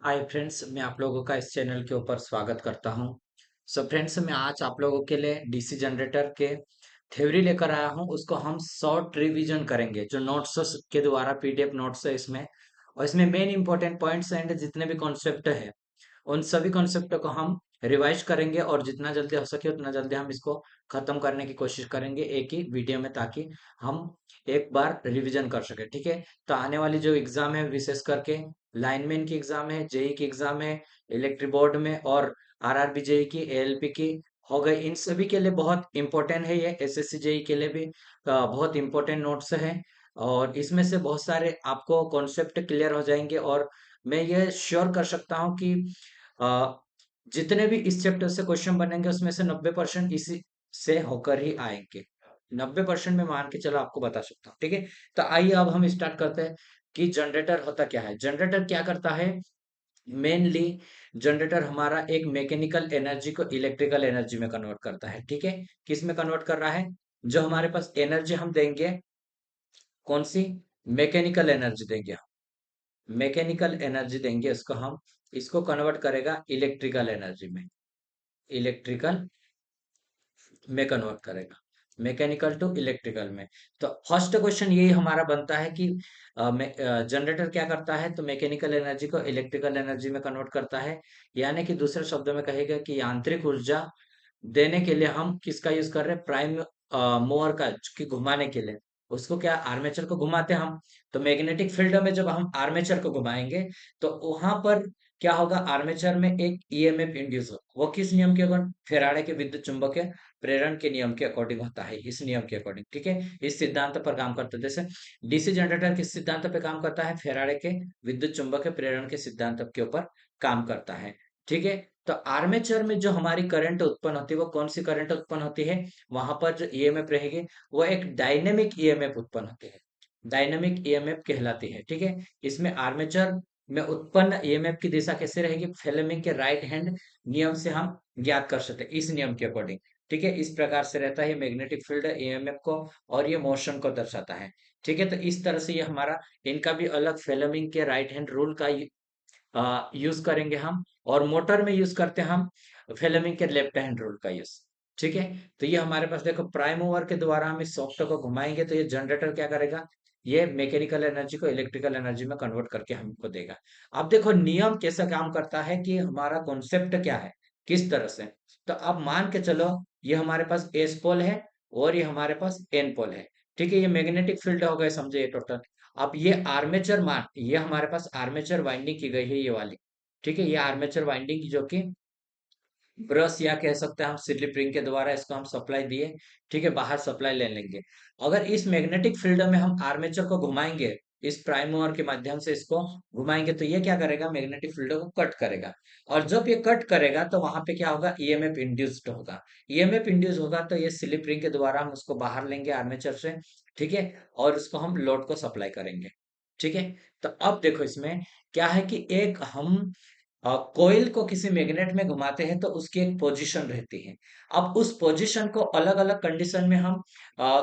Hi friends, मैं आप लोगों का इस चैनल के ऊपर स्वागत करता हूं। फ्रेंड्स, मैं आज आप लोगों के लिए डीसी जनरेटर के थ्योरी लेकर आया हूं। उसको हम शॉर्ट रिवीजन करेंगे। जो नोट्स के द्वारा पीडीएफ नोट्स है इसमें, और इसमें मेन इंपॉर्टेंट पॉइंट्स एंड जितने भी कॉन्सेप्ट है उन सभी कॉन्सेप्ट को हम रिवाइज करेंगे, और जितना जल्दी हो सके उतना जल्दी हम इसको खत्म करने की कोशिश करेंगे एक ही वीडियो में, ताकि हम एक बार रिवीजन कर सके। ठीक है। तो आने वाली जो एग्जाम है, विशेष करके लाइनमैन की एग्जाम है, जेई की एग्जाम है, इलेक्ट्रिक बोर्ड में, और आरआरबी जेई की, एएलपी की हो गई, इन सभी के लिए बहुत इंपॉर्टेंट है। ये एसएससी जेई के लिए भी बहुत इंपॉर्टेंट नोट्स है, और इसमें से बहुत सारे आपको कॉन्सेप्ट क्लियर हो जाएंगे। और मैं ये श्योर कर सकता हूँ कि अ, जितने भी इस चैप्टर से क्वेश्चन बनेंगे उसमें से 90% इसी से होकर ही आएंगे। 90% में मान के चलो आपको बता सकता हूँ। ठीक है। तो आइए अब हम स्टार्ट करते हैं कि जनरेटर होता क्या है। जनरेटर क्या करता है? मेनली जनरेटर हमारा एक मैकेनिकल एनर्जी को इलेक्ट्रिकल एनर्जी में कन्वर्ट करता है। ठीक है। किस में कन्वर्ट कर रहा है? जो हमारे पास एनर्जी हम देंगे, कौन सी? मैकेनिकल एनर्जी देंगे। मैकेनिकल एनर्जी देंगे इसको हम, इसको कन्वर्ट करेगा इलेक्ट्रिकल एनर्जी में। इलेक्ट्रिकल में कन्वर्ट करेगा, मैकेनिकल टू इलेक्ट्रिकल में। तो फर्स्ट क्वेश्चन यही हमारा बनता है कि जनरेटर क्या करता है? तो मैकेनिकल एनर्जी को इलेक्ट्रिकल एनर्जी में कन्वर्ट करता है। यानी कि दूसरे शब्दों में कहेगा कि यांत्रिक ऊर्जा देने के लिए हम किसका यूज कर रहे हैं? प्राइम मूवर का, कि घुमाने के लिए उसको क्या, आर्मेचर को घुमाते हैं हम। तो मैग्नेटिक फील्ड में जब हम आर्मेचर को घुमाएंगे तो वहां पर क्या होगा? आर्मेचर में एक ईएमएफ इंड्यूस हो। वो किस नियम के अकॉर्डिंग? फेराडे के विद्युत चुंबकीय प्रेरण के नियम के अकॉर्डिंग होता है। इस नियम के अकॉर्डिंग। ठीक है। इस सिद्धांत पर काम करता है। जैसे डीसी जनरेटर किस सिद्धांत पे काम करता है? फेराडे के विद्युत चुंबकीय प्रेरण के सिद्धांत के ऊपर काम करता है। ठीक है। तो आर्मेचर में जो हमारी करंट उत्पन्न होती है, वो कौन सी करंट उत्पन्न होती है? वहां पर जो ईएमएफ रहेगी वो एक डायनेमिक ईएमएफ उत्पन्न होती है। डायनेमिक ईएमएफ कहलाती है। ठीक है। इसमें आर्मेचर में उत्पन्न ईएमएफ की दिशा कैसे रहेगी? फ्लेमिंग के राइट हैंड नियम से हम ज्ञात कर सकते हैं, इस नियम के अकॉर्डिंग। ठीक है। इस प्रकार से रहता है मैग्नेटिक फील्ड ईएमएफ को, और ये मोशन को दर्शाता है। ठीक है। तो इस तरह से ये हमारा, इनका भी अलग फ्लेमिंग के राइट हैंड रूल का यूज करेंगे हम। और मोटर में यूज करते हैं हम फ्लेमिंग के लेफ्ट हैंड रूल का यूज। ठीक है। तो ये हमारे पास देखो, प्राइम मूवर के द्वारा हम इस सॉफ्ट को घुमाएंगे तो ये जनरेटर क्या करेगा? ये मैकेनिकल एनर्जी को इलेक्ट्रिकल एनर्जी में कन्वर्ट करके हमको देगा। अब देखो नियम कैसा काम करता है, कि हमारा कॉन्सेप्ट क्या है, किस तरह से। तो अब मान के चलो, ये हमारे पास एस पोल है और ये हमारे पास एन पोल है। ठीक है। ये मैग्नेटिक फील्ड हो गए, समझे, ये टोटल। अब ये आर्मेचर मान, ये हमारे पास आर्मेचर वाइंडिंग की गई है, ये वाली। ठीक है। ये आर्मेचर वाइंडिंग जो कि ब्रश, या कह सकते हैं हम स्लिप रिंग के द्वारा इसको हम सप्लाई दिए। ठीक है। बाहर सप्लाई ले लेंगे। अगर इस मैग्नेटिक फील्ड में हम आर्मेचर को घुमाएंगे, इस प्राइम मूवर के माध्यम से इसको घुमाएंगे, तो ये क्या करेगा? मैग्नेटिक फील्ड को कट करेगा। और जब ये कट करेगा तो वहां पे क्या होगा? ईएमएफ इंड्यूस्ड होगा। ईएमएफ इंड्यूस होगा तो ये स्लिप रिंग के द्वारा हम उसको बाहर लेंगे आर्मेचर से। ठीक है। और उसको हम लोड को सप्लाई करेंगे। ठीक है। तो अब देखो इसमें क्या है, कि एक हम कोयल को किसी मैग्नेट में घुमाते हैं तो उसकी एक पोजीशन रहती है। अब उस पोजीशन को अलग अलग कंडीशन में हम अ,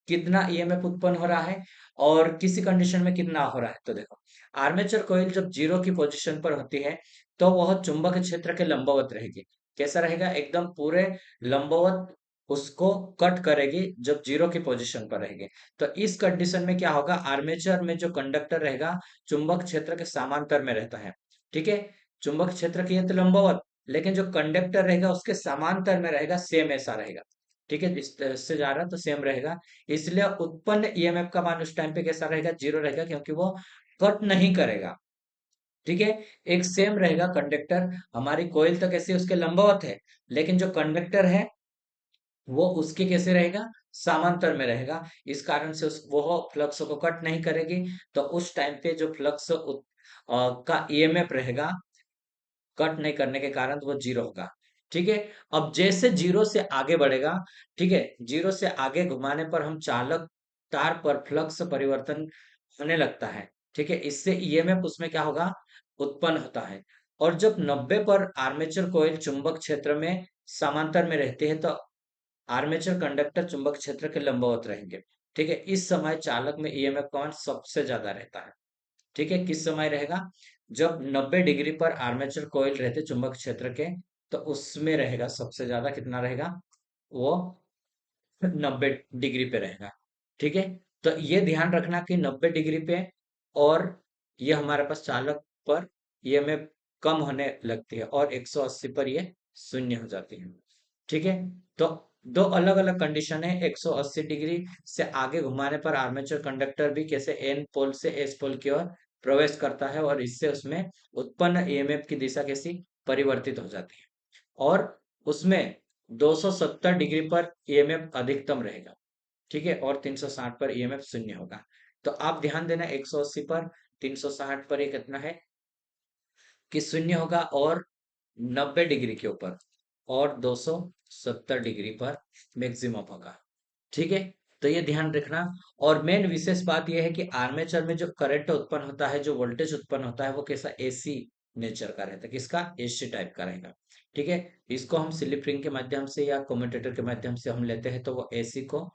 कितना ईएमएफ उत्पन्न हो रहा है और किसी कंडीशन में कितना हो रहा है। तो देखो, आर्मेचर कोयल जब जीरो की पोजीशन पर होती है तो वह चुंबक क्षेत्र के लंबवत रहेगी। कैसा रहेगा? एकदम पूरे लंबवत उसको कट करेगी जब जीरो की पोजीशन पर रहेगी। तो इस कंडीशन में क्या होगा? आर्मेचर में जो कंडक्टर रहेगा चुंबक क्षेत्र के समांतर में रहता है। ठीक है। चुंबक क्षेत्र की है तो लंबवत, लेकिन जो कंडक्टर रहेगा उसके समांतर में रहेगा, सेम ऐसा रहेगा। ठीक है। जिस तरह से जा रहा है तो सेम रहेगा। इसलिए उत्पन्न ईएमएफ का मान उस टाइम पे कैसा रहेगा? जीरो रहेगा, क्योंकि वो कट नहीं करेगा। ठीक है। एक सेम रहेगा कंडक्टर। हमारी कोयल तो कैसे, उसके लंबवत है, लेकिन जो कंडक्टर है वो उसके कैसे रहेगा? समांतर में रहेगा। इस कारण से उस वो फ्लक्स को कट नहीं करेगी। तो उस टाइम पे जो फ्लक्स का ईएमएफ रहेगा, कट नहीं करने के कारण तो वो जीरो होगा। ठीक है। अब जैसे जीरो से आगे बढ़ेगा, ठीक है, जीरो से आगे घुमाने पर हम चालक तार पर फ्लक्स परिवर्तन होने लगता है। ठीक है। इससे ईएमएफ उसमें क्या होगा? उत्पन्न होता है। और जब 90 पर आर्मेचर कोयल चुंबक क्षेत्र में समांतर में रहती है तो आर्मेचर कंडक्टर चुंबक क्षेत्र के लंबवत रहेंगे। ठीक है। इस समय चालक में ईएमएफ का मान सबसे ज्यादा रहता है। ठीक है। किस समय रहेगा? जब 90 डिग्री पर आर्मेचर कॉइल रहते चुंबक क्षेत्र के, तो उसमें रहेगा सबसे ज्यादा कितना रहेगा, वो 90 डिग्री पे रहेगा। ठीक है, तो ये ध्यान रखना कि 90 डिग्री पे, और ये हमारे पास चालक पर ईएमएफ कम होने लगती है और 180 पर ये शून्य हो जाती है। ठीक है, तो दो अलग अलग कंडीशन है। 180 डिग्री से आगे घुमाने पर आर्मेचर कंडक्टर भी कैसे एन पोल से एस पोल की ओर प्रवेश करता है, और इससे उसमें उत्पन्न ईएमएफ की दिशा कैसी परिवर्तित हो जाती है। और उसमें 270 डिग्री पर ईएमएफ अधिकतम रहेगा। ठीक है, और 360 पर ईएमएफ शून्य होगा। तो आप ध्यान देना, 180 पर, 360 पर ये कितना है कि शून्य होगा, और 90 डिग्री के ऊपर और 270 डिग्री पर मैक्सिमम होगा। ठीक है, तो ये ध्यान रखना। और मेन विशेष बात यह है कि आर्मेचर में जो करंट उत्पन्न होता है, जो वोल्टेज उत्पन्न होता है, वो कैसा एसी नेचर का रहता है, किसका, एसी टाइप का रहेगा। ठीक है, इसको हम स्लिप रिंग के माध्यम से या कम्यूटेटर के माध्यम से हम लेते हैं, तो वो एसी को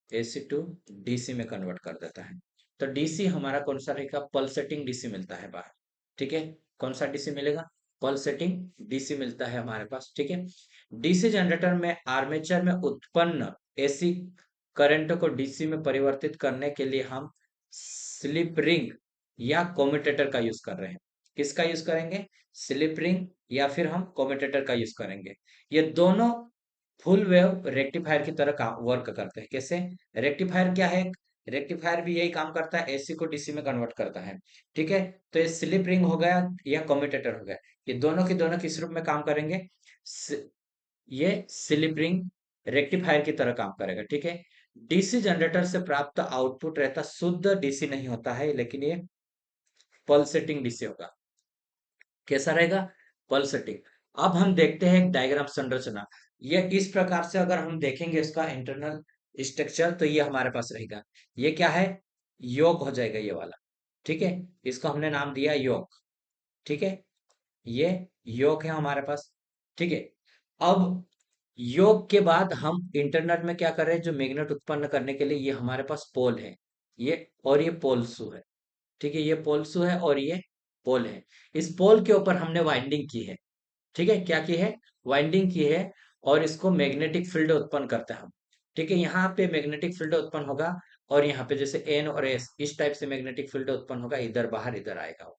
एसी टू डीसी में कन्वर्ट कर देता है। तो डीसी हमारा कौन सा रहेगा, पल्सेटिंग डीसी मिलता है बाहर। ठीक है, कौन सा डीसी मिलेगा, पल्सेटिंग डीसी मिलता है हमारे पास। ठीक है, डीसी जनरेटर में आर्मेचर में उत्पन्न एसी करंट को डीसी में परिवर्तित करने के लिए हम स्लिप रिंग या कम्यूटेटर का यूज कर रहे हैं। किसका यूज करेंगे, स्लिप रिंग या फिर हम कम्यूटेटर का यूज करेंगे। ये दोनों फुल वेव रेक्टिफायर की तरह काम वर्क करते हैं। कैसे, रेक्टिफायर क्या है, रेक्टिफायर भी यही काम करता है, एसी को डीसी में कन्वर्ट करता है। ठीक है, तो ये स्लिप रिंग हो गया या कम्यूटेटर हो गया, ये दोनों के दोनों किस रूप में काम करेंगे, ये स्लिप रिंग रेक्टिफायर की तरह काम करेगा। ठीक है, डीसी जनरेटर से प्राप्त आउटपुट रहता शुद्ध डीसी नहीं होता है, लेकिन ये पल्सेटिंग डीसी होगा। कैसा रहेगा, पल्सेटिंग। अब हम देखते हैं एक डायग्राम संरचना। ये इस प्रकार से अगर हम देखेंगे इसका इंटरनल स्ट्रक्चर, तो ये हमारे पास रहेगा। ये क्या है, योग हो जाएगा ये वाला। ठीक है, इसको हमने नाम दिया योग। ठीक है, ये योग है हमारे पास। ठीक है, अब योग के बाद हम इंटरनल में क्या कर रहे हैं, जो मैग्नेट उत्पन्न करने के लिए ये हमारे पास पोल है, ये और ये पोलसू है। ठीक है, ये पोलसू है और ये पोल है। इस पोल के ऊपर हमने वाइंडिंग की है। ठीक है, क्या की है, वाइंडिंग की है, और इसको मैग्नेटिक फील्ड उत्पन्न करते हैं हम। ठीक है, यहाँ पे मैग्नेटिक फील्ड उत्पन्न होगा, और यहाँ पे जैसे एन और एस इस टाइप से मैग्नेटिक फील्ड उत्पन्न होगा, इधर बाहर इधर आएगा वो।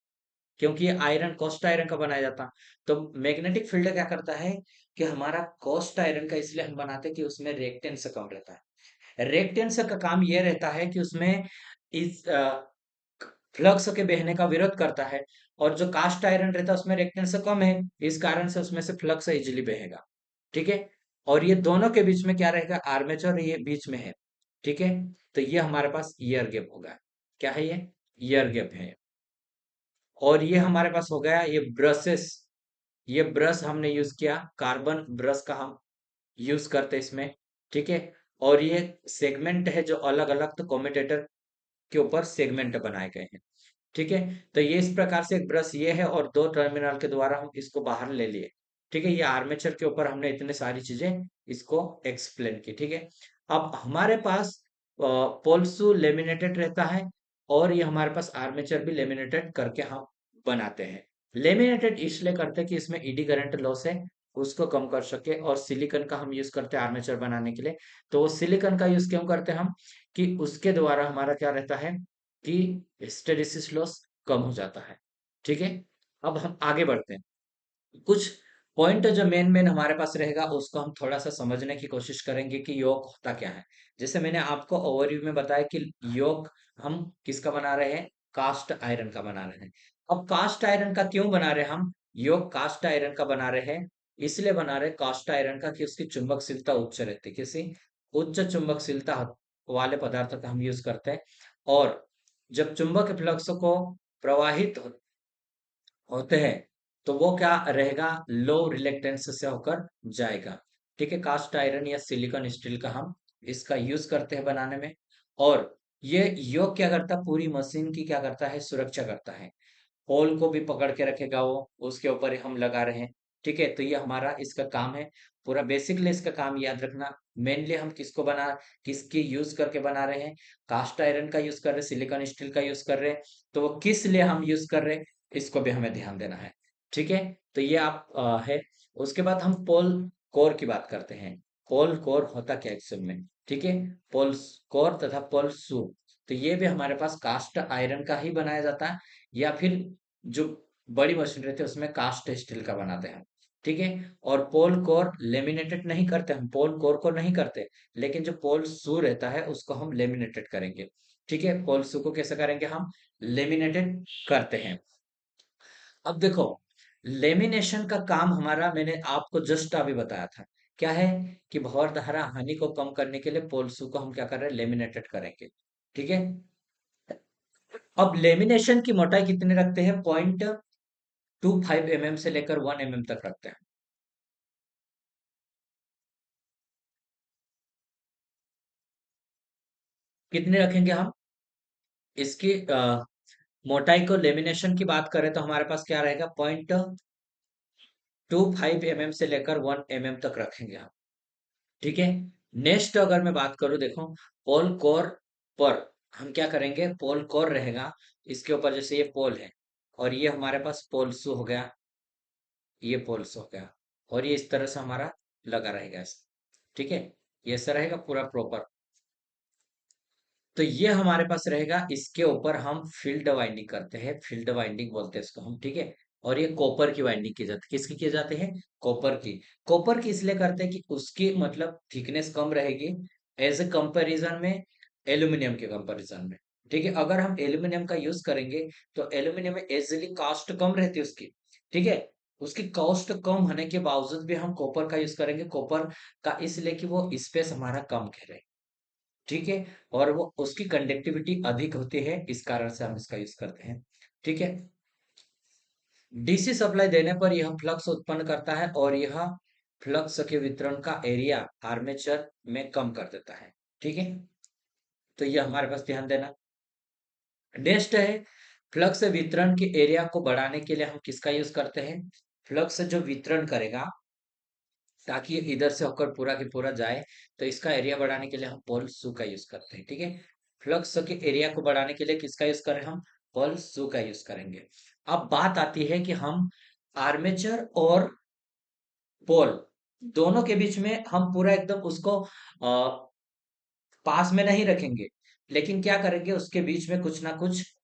क्योंकि ये आयरन कास्ट आयरन का बनाया जाता, तो मैग्नेटिक फील्ड क्या करता है कि हमारा कास्ट आयरन का इसलिए हम बनाते हैं कि उसमें रिएक्टेंस कम रहता है। रिएक्टेंस का काम ये रहता है कि उसमें इस फ्लक्स के बहने का विरोध करता है, और जो कास्ट आयरन रहता है उसमें रिएक्टेंस कम है, इस कारण से उसमें से फ्लक्स इजीली बहेगा। ठीक है, और ये दोनों के बीच में क्या रहेगा, आर्मेचर ये बीच में है। ठीक है, तो ये हमारे पास ईयर गैप होगा। क्या है ये, ईयर गैप है। और ये हमारे पास हो गया ये ब्रशेस, ये ब्रश हमने यूज किया, कार्बन ब्रश का हम यूज करते हैं इसमें। ठीक है, और ये सेगमेंट है जो अलग अलग तो कम्यूटेटर के ऊपर सेगमेंट बनाए गए हैं। ठीक है, तो ये इस प्रकार से एक ब्रश ये है, और दो टर्मिनल के द्वारा हम इसको बाहर ले लिए। ठीक है, ये आर्मेचर के ऊपर हमने इतने सारी चीजें इसको एक्सप्लेन की। ठीक है, अब हमारे पास पोल्सू लेमिनेटेड रहता है, और ये हमारे पास आर्मेचर भी लेमिनेटेड करके हम बनाते हैं। लेमिनेटेड इसलिए करते हैं कि इसमें ईडी करंट लॉस है, उसको कम कर सके, और सिलिकॉन का हम यूज करते हैं आर्मेचर बनाने के लिए। तो वो सिलिकॉन का यूज क्यों करते हैं हम, कि उसके द्वारा हमारा क्या रहता है कि हिस्टैरिसीस लॉस कम हो जाता है। ठीक है, अब हम आगे बढ़ते हैं। कुछ पॉइंट जो मेन मेन हमारे पास रहेगा, उसको हम थोड़ा सा समझने की कोशिश करेंगे कि योग होता क्या है। जैसे मैंने आपको ओवरव्यू में बताया कि योग हम किसका बना रहे हैं, कास्ट आयरन का बना रहे हैं। अब कास्ट आयरन का क्यों बना रहे हैं हम, योग कास्ट आयरन का बना रहे हैं, इसलिए बना रहे कास्ट आयरन का कि उसकी चुंबकशीलता उच्च रहती है। किसी उच्च चुंबकशीलता वाले पदार्थ का हम यूज करते हैं, और जब चुंबक फ्लक्स को प्रवाहित होते हैं, तो वो क्या रहेगा, लो रिलेक्टेंस से होकर जाएगा। ठीक है, कास्ट आयरन या सिलिकॉन स्टील का हम इसका यूज करते हैं बनाने में। और ये योग क्या करता है, पूरी मशीन की क्या करता है, सुरक्षा करता है। होल को भी पकड़ के रखेगा वो, उसके ऊपर ही हम लगा रहे हैं। ठीक है, तो ये हमारा इसका काम है। पूरा बेसिकली इसका काम याद रखना। मेनली हम किसकी यूज करके बना रहे हैं? कास्ट आयरन का यूज कर रहे हैं, सिलिकॉन स्टील का यूज कर रहे हैं। तो वो किस लिए हम यूज कर रहे हैं, इसको भी हमें ध्यान देना है। ठीक है, तो ये आप है। उसके बाद हम पोल कोर की बात करते हैं। पोल कोर होता क्या एक्चुअल में? ठीक है, पोल कोर तथा पोल शू, तो ये भी हमारे पास कास्ट आयरन का ही बनाया जाता है, या फिर जो बड़ी मशीन रहती है उसमें कास्ट स्टील का बनाते हैं। ठीक है, और पोल कोर लेमिनेटेड नहीं करते, हम पोल कोर को नहीं करते, लेकिन जो पोल शू रहता है उसको हम लेमिनेटेड करेंगे। ठीक है, पोल शू को कैसे करेंगे? हम लेमिनेटेड करते हैं। अब देखो, लेमिनेशन का काम हमारा मैंने आपको जस्ट अभी बताया था, क्या है कि भंवर धारा हानि को कम करने के लिए पोल शू को हम क्या कर रहे हैं? लेमिनेटेड करेंगे। ठीक है, अब लेमिनेशन की मोटाई कितनी रखते हैं? 0.25 mm से लेकर 1 mm तक रखते हैं। कितने रखेंगे हम इसकी मोटाई को? लेमिनेशन की बात करें तो हमारे पास क्या रहेगा? 0.25 mm से लेकर 1 mm तक रखेंगे हम। ठीक है, नेक्स्ट अगर मैं बात करूं, देखो, पोल कोर पर हम क्या करेंगे? पोल कोर रहेगा, इसके ऊपर जैसे ये पोल है, और ये हमारे पास पोल शू हो गया, ये पोल शू हो गया, और ये इस तरह से हमारा लगा रहेगा ठीक है, ये ऐसा रहेगा पूरा प्रॉपर। तो ये हमारे पास रहेगा, इसके ऊपर हम फील्ड वाइंडिंग करते हैं, फील्ड वाइंडिंग बोलते हैं इसको हम। ठीक है, और ये कॉपर की वाइंडिंग की जाती है। किसकी की जाती है? कॉपर की। कॉपर की इसलिए करते हैं कि उसकी मतलब थिकनेस कम रहेगी एज ए कंपैरिजन में एल्यूमिनियम के कंपैरिजन में। ठीक है, अगर हम एल्यूमिनियम का यूज करेंगे तो एल्यूमिनियम में एजिली कॉस्ट कम रहती है उसकी। ठीक है, उसकी कॉस्ट कम होने के बावजूद भी हम कॉपर का यूज करेंगे, कॉपर का इसलिए कि वो स्पेस हमारा कम घेरे। ठीक है, और वो उसकी कंडक्टिविटी अधिक होती है, इस कारण से हम इसका यूज करते हैं। ठीक है, डीसी सप्लाई देने पर यह फ्लक्स उत्पन्न करता है, और यह फ्लक्स के वितरण का एरिया आर्मेचर में कम कर देता है। ठीक है, तो यह हमारे पास ध्यान देना। नेक्स्ट है, फ्लक्स वितरण के एरिया को बढ़ाने के लिए हम किसका यूज करते हैं? फ्लक्स जो वितरण करेगा ताकि ये इधर से होकर पूरा के पूरा जाए, तो इसका एरिया बढ़ाने के लिए हम पोल शू का यूज करते हैं। ठीक है, फ्लक्स के एरिया को बढ़ाने के लिए किसका यूज करें? हम पोल शू का यूज करेंगे। अब बात आती है कि हम आर्मेचर और पोल दोनों के बीच में हम पूरा एकदम उसको पास में नहीं रखेंगे, लेकिन क्या करेंगे, उसके बीच में कुछ ना कुछ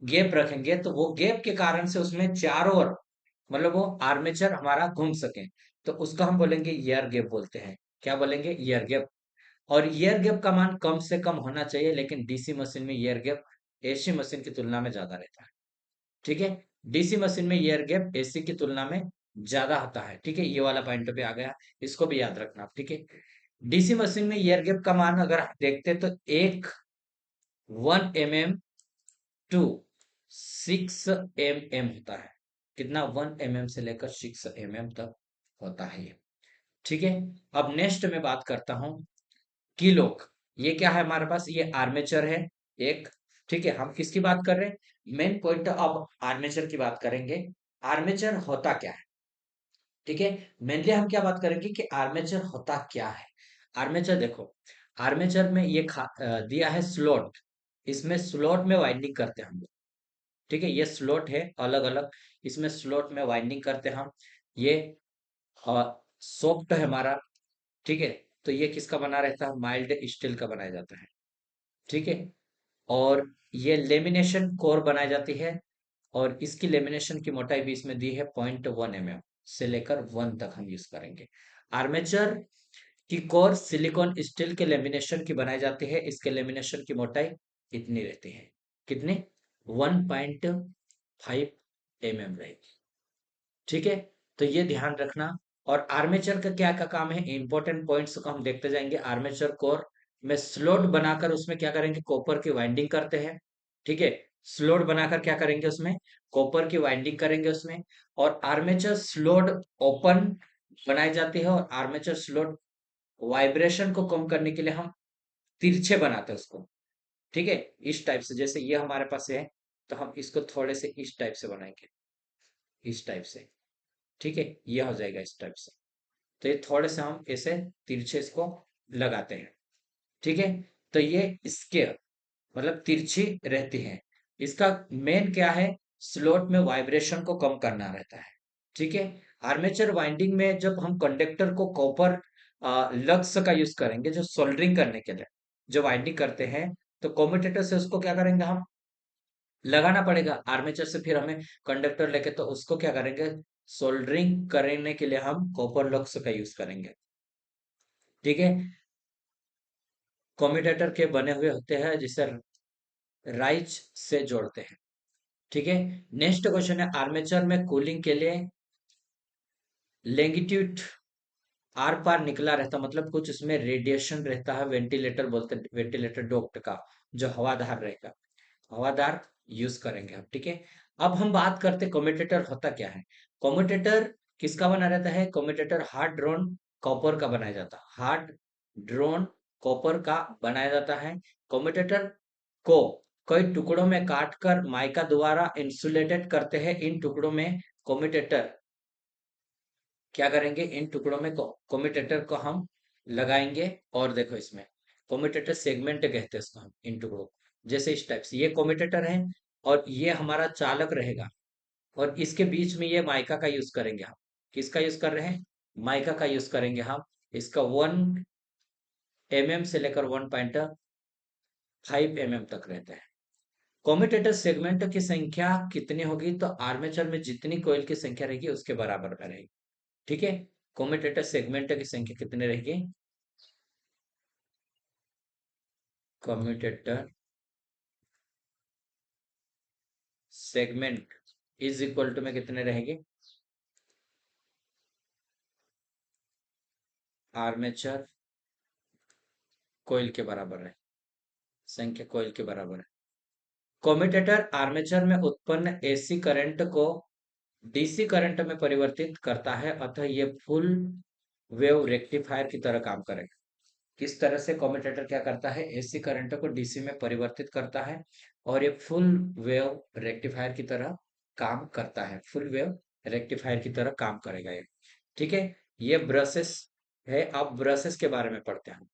गैप रखेंगे, तो वो गैप के कारण से उसमें चारों ओर मतलब वो आर्मेचर हमारा घूम सके, तो उसको हम बोलेंगे ईयर गैप बोलते हैं। क्या बोलेंगे? Year gap. और ईयर गैप का मान कम से कम होना चाहिए, लेकिन डीसी मशीन में ईयर गैप एसी मशीन की तुलना में ज्यादा रहता है। ठीक है, डीसी मशीन में ईयर गैप एसी की तुलना में ज्यादा होता है। ठीक है, ये वाला पॉइंट पे आ गया, इसको भी याद रखना। ठीक है, डीसी मशीन में ईयर गैप का मान अगर हम देखते हैं तो एक 1 mm टू 6 mm होता है। कितना? 1 mm से लेकर 6 mm तक होता है ये। ठीक है, अब नेक्स्ट में बात करता हूं किलोक। ये क्या है हमारे पास? ये आर्मेचर है एक। ठीक है, हम किसकी बात कर रहे हैं? मेन पॉइंट अब आर्मेचर की बात करेंगे। आर्मेचर होता क्या है? ठीक है, मेनली हम क्या बात करेंगे कि आर्मेचर होता क्या है। आर्मेचर देखो, आर्मेचर में ये दिया है स्लॉट, इसमें स्लॉट में वाइंडिंग करते हैं हम लोग। ठीक है, ये स्लॉट है अलग अलग, इसमें स्लॉट में वाइंडिंग करते हैं हम। ये सॉफ्ट है हमारा। ठीक है, तो ये किसका बना रहता है? माइल्ड स्टील का बनाया जाता है। ठीक है, और ये लेमिनेशन कोर बनाई जाती है, और इसकी लेमिनेशन की मोटाई भी इसमें दी है 0.1 mm से लेकर 1 तक हम यूज करेंगे। आर्मेचर की कोर सिलिकॉन स्टील के लेमिनेशन की बनाई जाती है, इसके लेमिनेशन की मोटाई इतनी रहती है। कितनी? 1.5 mm रहेगी। ठीक है, तो ये ध्यान रखना। और आर्मेचर का क्या क्या काम है, इंपॉर्टेंट पॉइंट्स को हम देखते जाएंगे। आर्मेचर कोर में स्लॉट बनाकर उसमें क्या करेंगे? कॉपर की वाइंडिंग करते हैं। ठीक है, स्लॉट बनाकर क्या करेंगे? उसमें कॉपर की वाइंडिंग करेंगे उसमें। और आर्मेचर स्लॉट ओपन बनाई जाती है, और आर्मेचर स्लॉट वाइब्रेशन को कम करने के लिए हम तिरछे बनाते हैं उसको। ठीक है, इस टाइप से, जैसे ये हमारे पास है, तो हम इसको थोड़े से इस टाइप से बनाएंगे, इस टाइप से। ठीक है, ये हो जाएगा इस टाइप से। तो ये थोड़े से हम ऐसे तिरछे इसको लगाते हैं। ठीक है, तो ये स्केयर मतलब तिरछी रहती है। इसका मेन क्या है, स्लॉट में वाइब्रेशन को कम करना रहता है। ठीक है, आर्मेचर वाइंडिंग में जब हम कंडक्टर को कॉपर लग्स का यूज करेंगे जो सोल्डरिंग करने के लिए जो वाइंडिंग करते हैं, तो कॉम्यूटेटर से उसको क्या करेंगे, हम लगाना पड़ेगा आर्मेचर से, फिर हमें कंडक्टर लेके तो उसको क्या करेंगे, सोल्डरिंग करने के लिए हम कॉपर लग्स का यूज करेंगे। ठीक है, कॉम्यूटेटर के बने हुए होते हैं जिसे राइज से जोड़ते हैं। ठीक है, नेक्स्ट क्वेश्चन है, आर्मेचर में कूलिंग के लिए लेंगिट्यूड आर पार निकला रहता, मतलब कुछ इसमें रेडिएशन रहता है, वेंटिलेटर बोलते हैं, वेंटिलेटर डोक्ट का, जो हवादार रहेगा, हवादार यूज करेंगे हम। ठीक है, अब हम बात करते कम्यूटेटर होता क्या है। कम्यूटेटर किसका बना रहता है, कम्यूटेटर हार्ड ड्रोन कॉपर का बनाया जाता है, हार्ड ड्रोन कॉपर का बनाया जाता है। कम्यूटेटर को कई टुकड़ों में काटकर माइका द्वारा इंसुलेटेड करते हैं। इन टुकड़ों में कम्यूटेटर क्या करेंगे, इन टुकड़ों में कम्यूटेटर को हम लगाएंगे। और देखो इसमें कम्यूटेटर सेगमेंट कहते हैं इसको हम, इन टुकड़ों को, जैसे इस टाइप से ये कम्यूटेटर है और ये हमारा चालक रहेगा, और इसके बीच में ये माइका का यूज करेंगे हम। किसका यूज कर रहे हैं, माइका का यूज करेंगे हम। इसका 1 mm से लेकर 1.5 mm तक रहता है। कम्यूटेटर सेगमेंट की संख्या कितनी होगी, तो आर्मेचर में जितनी कोयल की संख्या रहेगी उसके बराबर में रहेगी। ठीक है, कम्यूटेटर सेगमेंट की संख्या कितनी रहेगी, commutator segment is equal to में कितने रहेंगे, आर्मेचर कोयल के बराबर है, संख्या कोयल के बराबर है। कम्यूटेटर आर्मेचर में उत्पन्न एसी करंट को डीसी करंट में परिवर्तित करता है, अतः ये फुल वेव रेक्टिफायर की तरह काम करेगा। किस तरह से कम्यूटेटर क्या करता है, एसी करंट को डीसी में परिवर्तित करता है, और ये फुल वेव रेक्टिफायर की तरह काम करता है, फुल वेव रेक्टिफायर की तरह काम करेगा ये। ठीक है, ये ब्रशेस है। अब ब्रशेस के बारे में पढ़ते हैं।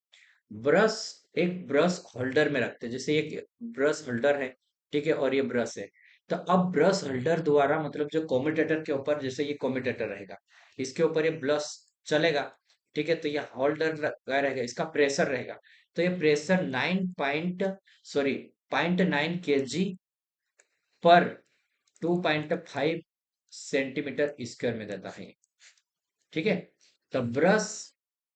ब्रश एक ब्रश होल्डर में रखते हैं, जैसे एक ब्रश होल्डर है, ठीक है, और ये ब्रश है। तो अब ब्रश होल्डर द्वारा मतलब जो कम्यूटेटर के ऊपर, जैसे ये कम्यूटेटर रहेगा, इसके ऊपर ये ब्रश चलेगा। ठीक है, तो ये होल्डर लगा रहेगा, इसका प्रेशर रहेगा। तो ये प्रेशर 0.9 पर 2.5 सेंटीमीटर स्क्वायर में देता है। ठीक है, तो ब्रश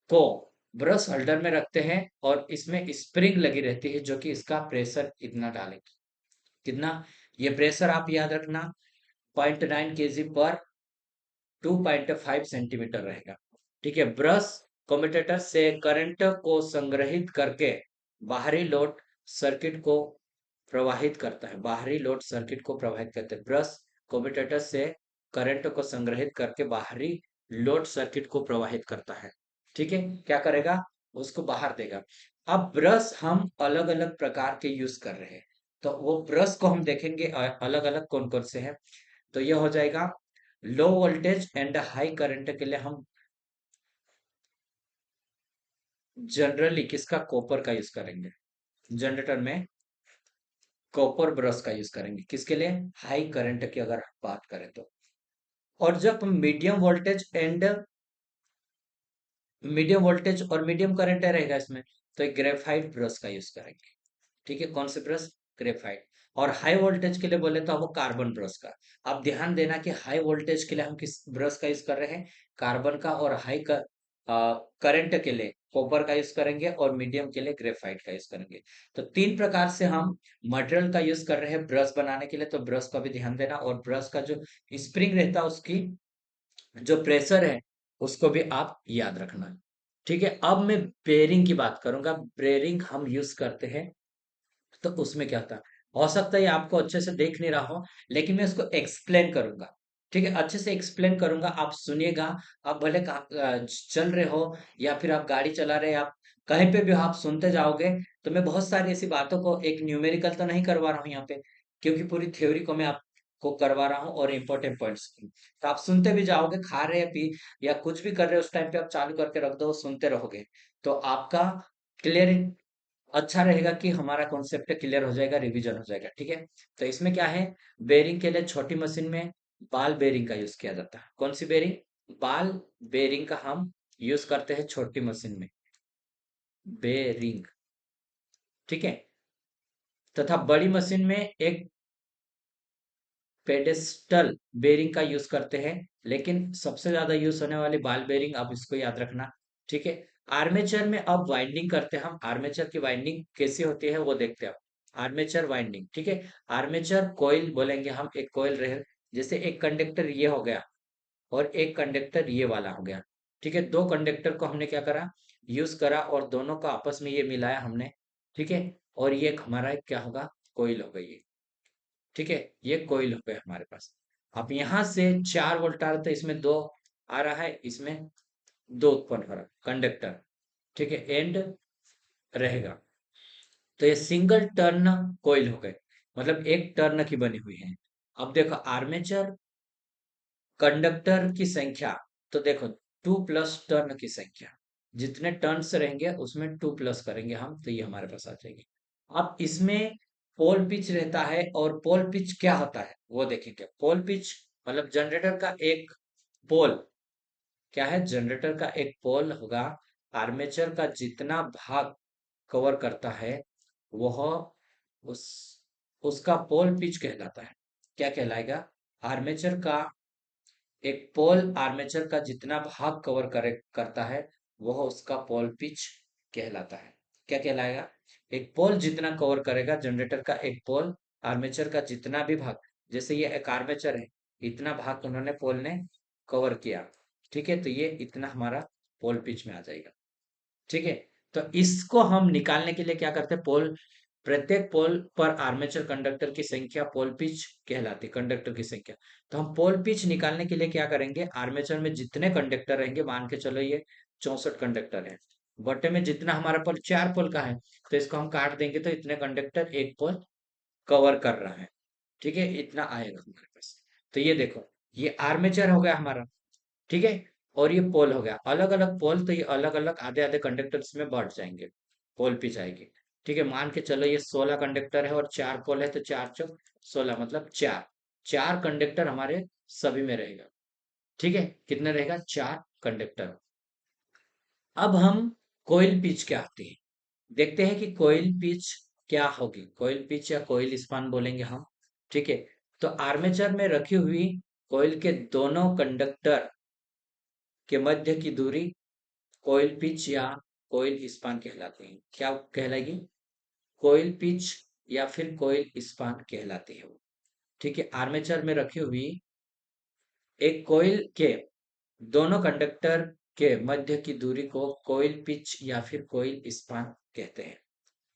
को ब्रश होल्डर में रखते हैं और इसमें स्प्रिंग लगी रहती है जो कि इसका प्रेशर इतना डालेगी। कितना, ये प्रेशर आप याद रखना, 0.9 kg पर 2.5 सेंटीमीटर रहेगा। ठीक है, ब्रश कम्यूटेटर से करंट को संग्रहित करके बाहरी लोड सर्किट को प्रवाहित करता है, बाहरी लोड सर्किट को प्रवाहित करते हैं। ब्रश कम्यूटेटर से करंट को संग्रहित करके बाहरी लोड सर्किट को प्रवाहित करता है। ठीक है, क्या करेगा, उसको बाहर देगा। अब ब्रश हम अलग अलग प्रकार के यूज कर रहे हैं, तो वो ब्रश को हम देखेंगे अलग अलग कौन कौन से हैं। तो ये हो जाएगा, low voltage and high current के लिए हम जनरली किसका, कॉपर का यूज करेंगे। जनरेटर में कॉपर ब्रश का यूज करेंगे, किसके लिए, हाई करंट की अगर बात करें तो। और जब medium voltage and medium voltage और मीडियम करंट रहेगा इसमें, तो एक ग्रेफाइट ब्रश का यूज करेंगे। ठीक है, कौन से ब्रश, ग्रेफाइट। और हाई वोल्टेज के लिए बोले तो वो कार्बन ब्रश का। अब ध्यान देना कि हाई वोल्टेज के लिए हम किस ब्रश का यूज कर रहे हैं, कार्बन का, और हाई करंट के लिए कॉपर का यूज करेंगे, और मीडियम के लिए ग्रेफाइट का यूज करेंगे। तो तीन प्रकार से हम मटेरियल का यूज कर रहे हैं ब्रश बनाने के लिए, तो ब्रश का भी ध्यान देना, और ब्रश का जो स्प्रिंग रहता है उसकी जो प्रेशर है उसको भी आप याद रखना। ठीक है, अब मैं बेरिंग की बात करूंगा। बेरिंग हम यूज करते हैं, तो उसमें क्या था, हो सकता है ये आपको अच्छे से देख नहीं रहा हो, लेकिन मैं इसको एक्सप्लेन करूंगा। ठीक है, अच्छे से एक्सप्लेन करूंगा, आप सुनिएगा। आप भले चल रहे हो या फिर आप गाड़ी चला रहे हैं, आप कहीं पे भी हो, आप सुनते जाओगे। तो मैं बहुत सारी ऐसी बातों को, एक न्यूमेरिकल तो नहीं करवा रहा हूँ यहाँ पे, क्योंकि पूरी थ्योरी को मैं को करवा रहा हूँ और इम्पोर्टेंट पॉइंट्स तो आप सुनते भी जाओगे, खा रहे हैं पी या कुछ भी कर रहे हो उस टाइम पे आप चालू करके रख दो, सुनते रहोगे तो आपका क्लियर अच्छा रहेगा कि हमारा कॉन्सेप्ट क्लियर हो जाएगा, रिवीजन हो जाएगा। ठीक है, तो इसमें क्या है, बेरिंग के लिए छोटी मशीन में बाल बेरिंग का यूज किया जाता है। कौन सी बेरिंग? बाल बेरिंग का हम यूज करते हैं छोटी मशीन में, बेरिंग। ठीक है, तथा बड़ी मशीन में एक पेडेस्टल बेरिंग का यूज करते हैं, लेकिन सबसे ज्यादा यूज होने वाली बॉल बेरिंग, आप इसको याद रखना। ठीक है, आर्मेचर में अब वाइंडिंग करते हैं हम। आर्मेचर की वाइंडिंग कैसी होती है वो देखते हैं। आर्मेचर वाइंडिंग, ठीक है, आर्मेचर कॉइल बोलेंगे हम, एक कॉइल रहे, जैसे एक कंडक्टर ये हो गया और एक कंडक्टर ये वाला हो गया। ठीक है, दो कंडक्टर को हमने क्या करा, यूज करा और दोनों को आपस में ये मिलाया हमने। ठीक है, और ये हमारा क्या होगा, कोइल हो गई। ठीक है, ये कोइल हो गया हमारे पास। अब यहाँ से 4 वोल्ट आ रहा था, इसमें दो आ रहा है, इसमें दो उत्पन्न हो रहा है कंडक्टर। ठीक है, एंड रहेगा, तो ये सिंगल टर्न कोइल हो गए, मतलब एक टर्न की बनी हुई है। अब देखो आर्मेचर कंडक्टर की संख्या, तो देखो 2 प्लस टर्न की संख्या, जितने टर्न्स रहेंगे उसमें 2 प्लस करेंगे हम, तो ये हमारे पास आ जाएगी। अब इसमें पोल पिच रहता है, और पोल पिच क्या होता है वो देखेंगे। पोल पिच मतलब जनरेटर का एक पोल, क्या है, जनरेटर का एक पोल होगा, आर्मेचर का जितना भाग कवर करता है वह उस उसका पोल पिच कहलाता है। क्या कहलाएगा, आर्मेचर का एक पोल आर्मेचर का जितना भाग कवर करता है वह उसका पोल पिच कहलाता है। क्या कहलाएगा, एक पोल जितना कवर करेगा, जनरेटर का एक पोल आर्मेचर का जितना भी भाग, जैसे ये एक आर्मेचर है, इतना भाग उन्होंने पोल ने कवर किया। ठीक है, तो ये इतना हमारा पोल पिच में आ जाएगा। ठीक है, तो इसको हम निकालने के लिए क्या करते हैं, पोल, प्रत्येक पोल पर आर्मेचर कंडक्टर की संख्या पोल पिच कहलाती है, कंडक्टर की संख्या। तो हम पोल पिच निकालने के लिए क्या करेंगे, आर्मेचर में जितने कंडक्टर रहेंगे, मान के चलो ये 64 कंडक्टर है, बटे में जितना हमारा पोल 4 पोल का है, तो इसको हम काट देंगे तो इतने कंडक्टर एक पोल कवर कर रहा है। ठीक है, इतना आएगा हमारे पास। तो ये देखो, ये आर्मेचर हो गया हमारा। ठीक है, और ये पोल हो गया, अलग अलग पोल, तो ये अलग अलग आधे आधे कंडक्टर्स में बढ़ जाएंगे, पोल पिच आएगी। ठीक है, मान के चलो ये 16 कंडक्टर है और 4 पोल है, तो 4 चौक 16, मतलब चार, चार कंडक्टर हमारे सभी में रहेगा। ठीक है, कितने रहेगा, 4 कंडक्टर। अब हम कोइल पिच क्या आती है देखते हैं कि कोइल पिच क्या होगी। कोइल पिच या कोइल स्पान बोलेंगे हम। ठीक है, तो आर्मेचर में रखी हुई कोइल के दोनों कंडक्टर के मध्य की दूरी कोइल पिच या कोइल स्पान कहलाते हैं। क्या कहलाएगी, कोइल पिच या फिर कोइल स्पान कहलाती है वो। ठीक है, आर्मेचर में रखी हुई एक कोइल के दोनों कंडक्टर के मध्य की दूरी को कोइल पिच या फिर कोइल स्पान कहते हैं।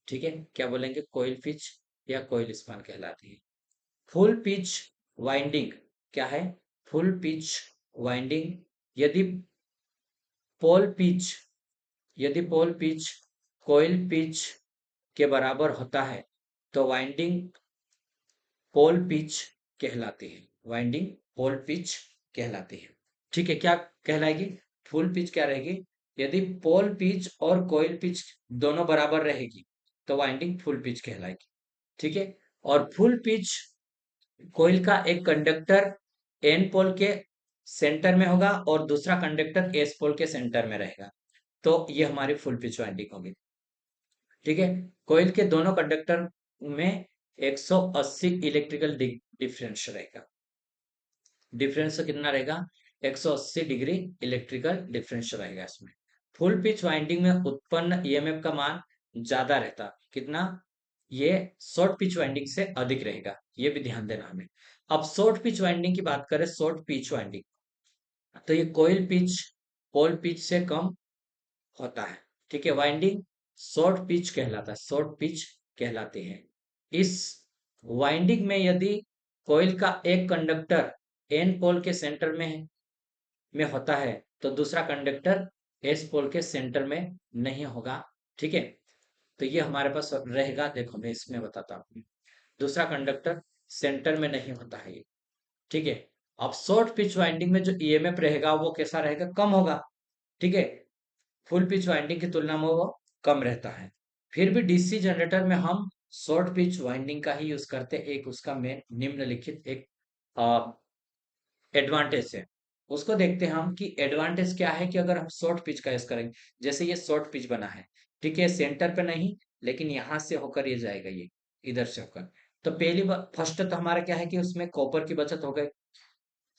ठीक है, क्या बोलेंगे, कोइल पिच या कोइल स्पान कहलाती है। फुल पिच वाइंडिंग क्या है, फुल पिच वाइंडिंग, यदि पोल पिच यदि पोल पिच कोइल पिच के बराबर होता है तो वाइंडिंग पोल पिच कहलाती है। वाइंडिंग पोल पिच कहलाती है। ठीक है, क्या कहलाएगी, फुल पिच क्या रहेगी, यदि पोल पिच और कोइल पिच दोनों बराबर रहेगी तो वाइंडिंग फुल पिच कहलाएगी। ठीक है, और फुल पिच कोइल का एक कंडक्टर एन पोल के सेंटर में होगा और दूसरा कंडक्टर एस पोल के सेंटर में रहेगा, तो ये हमारी फुल पिच वाइंडिंग होगी। ठीक है, कोइल के दोनों कंडक्टर में 180 इलेक्ट्रिकल डिफरेंस रहेगा। डिफरेंस कितना रहेगा, 180 डिग्री इलेक्ट्रिकल डिफरेंस रहेगा इसमें। फुल पिच वाइंडिंग में उत्पन्न ईएमएफ का मान ज्यादा रहता, कितना, ये शॉर्ट पिच वाइंडिंग से अधिक रहेगा, ये भी ध्यान देना हमें। अब शॉर्ट पिच वाइंडिंग की बात करें, शॉर्ट पिच वाइंडिंग, तो ये कोइल पिच पोल पिच से कम होता है। ठीक है, वाइंडिंग शॉर्ट पिच कहलाता है, शॉर्ट पिच कहलाती है। इस वाइंडिंग में यदि कोइल का एक कंडक्टर एन पोल के सेंटर में होता है तो दूसरा कंडक्टर एस पोल के सेंटर में नहीं होगा। ठीक है, तो ये हमारे पास रहेगा, देखो मैं इसमें बताता हूँ, दूसरा कंडक्टर सेंटर में नहीं होता है ये। ठीक है। अब शॉर्ट पिच वाइंडिंग में जो ईएमएफ रहेगा वो कैसा रहेगा, कम होगा। ठीक है, फुल पिच वाइंडिंग की तुलना में वो कम रहता है। फिर भी डीसी जनरेटर में हम शॉर्ट पिच वाइंडिंग का ही यूज करते हैं। एक उसका में निम्नलिखित एक एडवांटेज है, उसको देखते हैं हम कि एडवांटेज क्या है। कि अगर हम शॉर्ट पिच का यूज करेंगे, जैसे ये शॉर्ट पिच बना है, ठीक है, सेंटर पे नहीं, लेकिन यहां से होकर ये जाएगा, ये इधर से होकर। तो पहली बार फर्स्ट तो हमारा क्या है कि उसमें कॉपर की बचत हो गई।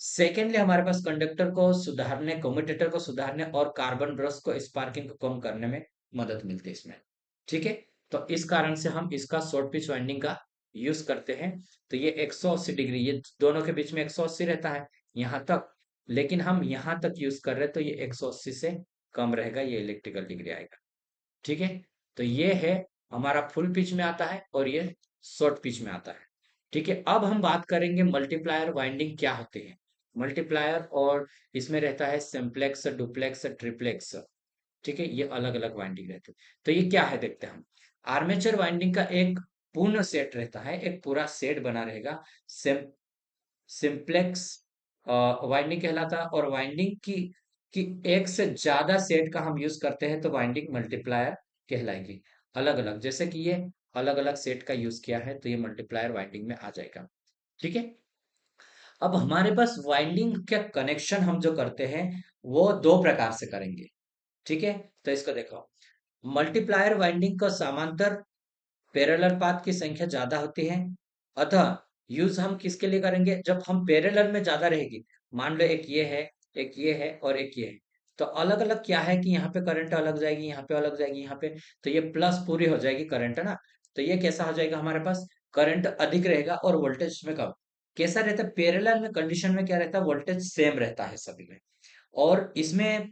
सेकेंडली हमारे पास कंडक्टर को सुधारने, कम्यूटेटर को सुधारने और कार्बन ब्रश को स्पार्किंग को कम करने में मदद मिलती है इसमें। ठीक है, तो इस कारण से हम इसका शॉर्ट पिच वाइंडिंग का यूज करते हैं। तो ये 180 डिग्री, ये दोनों के बीच में 180 रहता है यहाँ तक, लेकिन हम यहाँ तक यूज कर रहे हैं तो ये 180 से कम रहेगा, ये इलेक्ट्रिकल डिग्री आएगा। ठीक है, तो ये है हमारा फुल पिच में आता है और ये शॉर्ट पिच में आता है। ठीक है, अब हम बात करेंगे मल्टीप्लायर वाइंडिंग क्या होते हैं। मल्टीप्लायर और इसमें रहता है सिंप्लेक्स, डुप्लेक्स, ट्रिप्लेक्स। ठीक है, ये अलग अलग वाइंडिंग रहते हैं। तो ये क्या है देखते हैं हम। आर्मेचर वाइंडिंग का एक पूर्ण सेट रहता है, एक पूरा सेट बना रहेगा। सिंप्लेक्स वाइंडिंग कहलाता है। और वाइंडिंग की एक से ज्यादा सेट का हम यूज करते हैं तो वाइंडिंग मल्टीप्लायर कहलाएगी। अलग अलग, जैसे कि ये अलग अलग सेट का यूज किया है तो ये मल्टीप्लायर वाइंडिंग में आ जाएगा। ठीक है, अब हमारे पास वाइंडिंग का कनेक्शन हम जो करते हैं वो दो प्रकार से करेंगे। ठीक है, तो इसको देखो, मल्टीप्लायर वाइंडिंग का समांतर पैरेलल पाथ की संख्या ज्यादा होती है। अतः यूज हम किसके लिए करेंगे, जब हम पैरेलल में ज्यादा रहेगी। मान लो एक ये है, एक ये है और एक ये है, तो अलग अलग क्या है कि यहाँ पे करंट अलग जाएगी, यहाँ पे अलग जाएगी, यहाँ पे, तो ये प्लस पूरी हो जाएगी करंट, है ना। तो ये कैसा हो जाएगा हमारे पास, करंट अधिक रहेगा और वोल्टेज में कम। कैसा रहता है पैरेलल में, कंडीशन में क्या रहता है, वोल्टेज सेम रहता है सभी में। और इसमें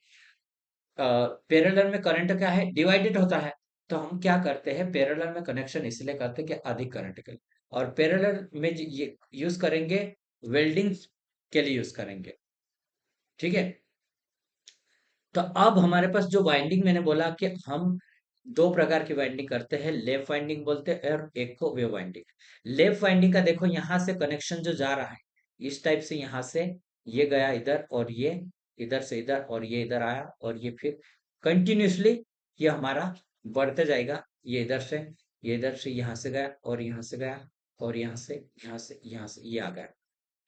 पैरेलल में करंट क्या है, डिवाइडेड होता है। तो हम क्या करते हैं, पैरेलल में कनेक्शन इसलिए करते हैं कि अधिक करंट के लिए। और पैरेलल में ये यूज करेंगे, वेल्डिंग के लिए यूज करेंगे। ठीक है, तो अब हमारे पास जो वाइंडिंग मैंने बोला कि हम दो प्रकार की वाइंडिंग करते हैं, लेफ्ट वाइंडिंग बोलते हैं और एक को वेव वाइंडिंग। लेफ्ट वाइंडिंग का देखो यहाँ से कनेक्शन जो जा रहा है इस टाइप से, यहाँ से ये गया इधर और ये इधर से इधर और ये इधर आया और ये फिर कंटिन्यूसली ये हमारा बढ़ते जाएगा। ये इधर से, ये इधर से, यहाँ से गया और यहाँ से गया और यहाँ से, यहाँ से, यहाँ से ये आ गया।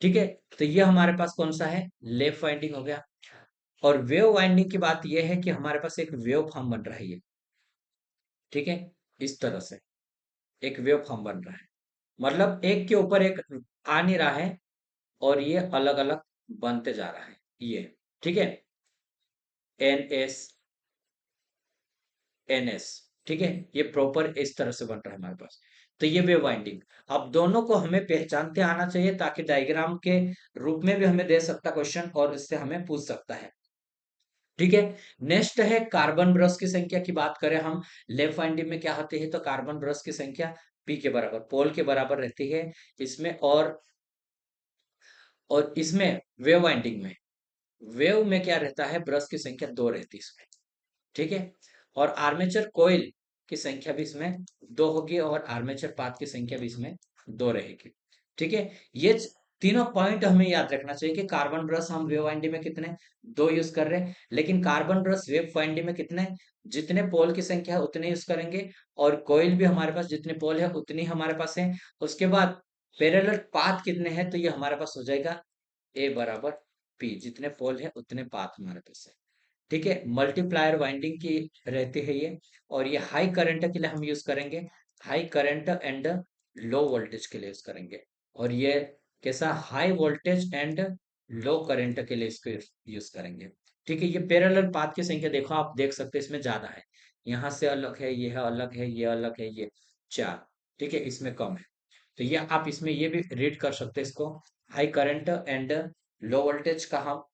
ठीक है, तो ये हमारे पास कौन सा है, लेफ्ट वाइंडिंग हो गया। और वेव वाइंडिंग की बात यह है कि हमारे पास एक वेव फॉर्म बन रहा है ये। ठीक है, इस तरह से एक वेव फॉर्म बन रहा है, मतलब एक के ऊपर एक आ नहीं रहा है और ये अलग अलग बनते जा रहा है ये। ठीक है, एन एस, एन एस। ठीक है, ये प्रॉपर इस तरह से बन रहा है हमारे पास। तो ये वेव वाइंडिंग, अब दोनों को हमें पहचानते आना चाहिए ताकि डायग्राम के रूप में भी हमें दे सकता क्वेश्चन और इससे हमें पूछ सकता है। ठीक है, नेक्स्ट है कार्बन ब्रश की संख्या की बात करें हम। लेफ्ट वाइंडिंग में क्या होती है, तो कार्बन ब्रश की संख्या पी के बराबर, पोल के बराबर रहती है इसमें। और इसमें वेव वाइंडिंग में, वेव में क्या रहता है, ब्रश की संख्या दो रहती है इसमें। ठीक है, और आर्मेचर कोयल की संख्या भी इसमें दो होगी और आर्मेचर पाथ की संख्या भी इसमें दो रहेगी। ठीक है, ये तीनों पॉइंट हमें याद रखना चाहिए कि कार्बन ब्रश हम वेव वाइंडिंग में कितने, दो यूज कर रहे हैं, लेकिन कार्बन ब्रश वेव वाइंडिंग में कितने, जितने पोल की संख्या है उतने यूज करेंगे। और कोयल भी हमारे पास जितने पोल है उतनी हमारे पास है। उसके बाद पैरेलल पाथ कितने हैं, तो ये हमारे पास हो जाएगा ए बराबर पी, जितने पोल है उतने पाथ हमारे पास है। ठीक है, मल्टीप्लायर वाइंडिंग की रहती है ये। और ये हाई करंट के लिए हम यूज करेंगे, high current and low voltage के लिए यूज करेंगे। और ये कैसा, high voltage and low current के लिए इसको यूज करेंगे। ठीक है, ये पैरेलल पाथ की संख्या देखो, आप देख सकते हैं इसमें ज्यादा है, यहाँ से अलग है, ये है अलग है, ये अलग है, ये चार। ठीक है, इसमें कम है। तो ये आप इसमें ये भी रीड कर सकते हैं इसको, high current and low voltage का हम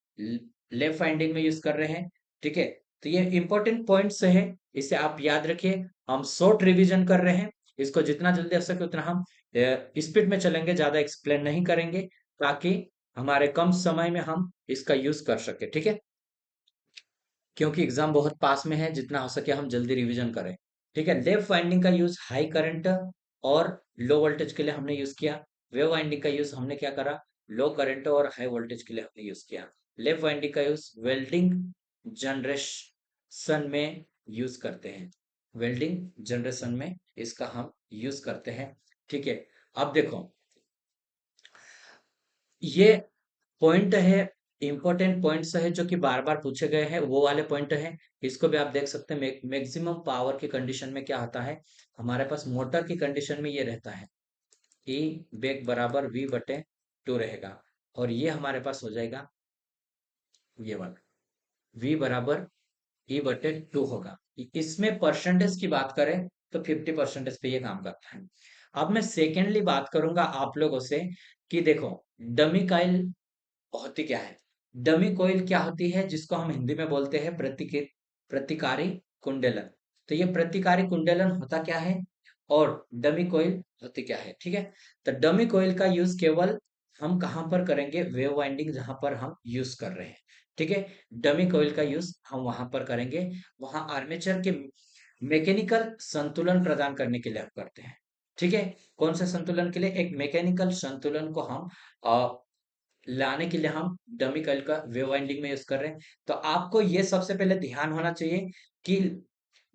लेफ्ट वाइंडिंग में यूज कर रहे हैं। ठीक है, तो ये इंपॉर्टेंट पॉइंट्स है, इसे आप याद रखिए। हम शॉर्ट रिवीजन कर रहे हैं, इसको जितना जल्दी हो सके उतना हम स्पीड में चलेंगे, ज्यादा एक्सप्लेन नहीं करेंगे, ताकि हमारे कम समय में हम इसका यूज कर सके। ठीक है, क्योंकि एग्जाम बहुत पास में है, जितना हो सके हम जल्दी रिवीजन करें। ठीक है, लेफ्ट वाइंडिंग का यूज हाई करंट और लो वोल्टेज के लिए हमने यूज किया। वेव वाइंडिंग का यूज हमने क्या करा, लो करंट और हाई वोल्टेज के लिए हमने यूज किया। लैप वाइंडिंग का यूज वेल्डिंग जनरेशन में यूज करते हैं। वेल्डिंग जनरेशन में इसका हम यूज करते हैं। ठीक है, अब देखो ये पॉइंट है, इंपॉर्टेंट पॉइंट्स है जो कि बार बार पूछे गए हैं, वो वाले पॉइंट है। इसको भी आप देख सकते हैं। मैक्सिमम पावर की कंडीशन में क्या होता है, हमारे पास मोटर की कंडीशन में ये रहता है, ई बेग बराबर वी बटे टू रहेगा। और ये हमारे पास हो जाएगा ये वाला, वी बराबर ई बटे टू होगा। इसमें परसेंटेज की बात करें तो 50% पे ये काम करता है। अब मैं सेकेंडली बात करूंगा आप लोगों से कि देखो डमी कॉइल होती क्या है। डमी कॉइल क्या होती है, जिसको हम हिंदी में बोलते हैं प्रतिकारी कुंडलन। तो ये प्रतिकारी कुंडलन होता क्या है और डमी कॉइल होती क्या है। ठीक है, तो डमी कॉइल का यूज केवल हम कहां पर करेंगे, वेव वाइंडिंग जहां पर हम यूज कर रहे हैं। ठीक है, डमी कॉइल का यूज हम वहां पर करेंगे, वहां आर्मेचर के मैकेनिकल संतुलन प्रदान करने के लिए हम करते हैं। ठीक है, कौन से संतुलन के लिए, एक मैकेनिकल संतुलन को हम लाने के लिए हम डमी कॉइल का वेव वाइंडिंग में यूज कर रहे हैं। तो आपको ये सबसे पहले ध्यान होना चाहिए कि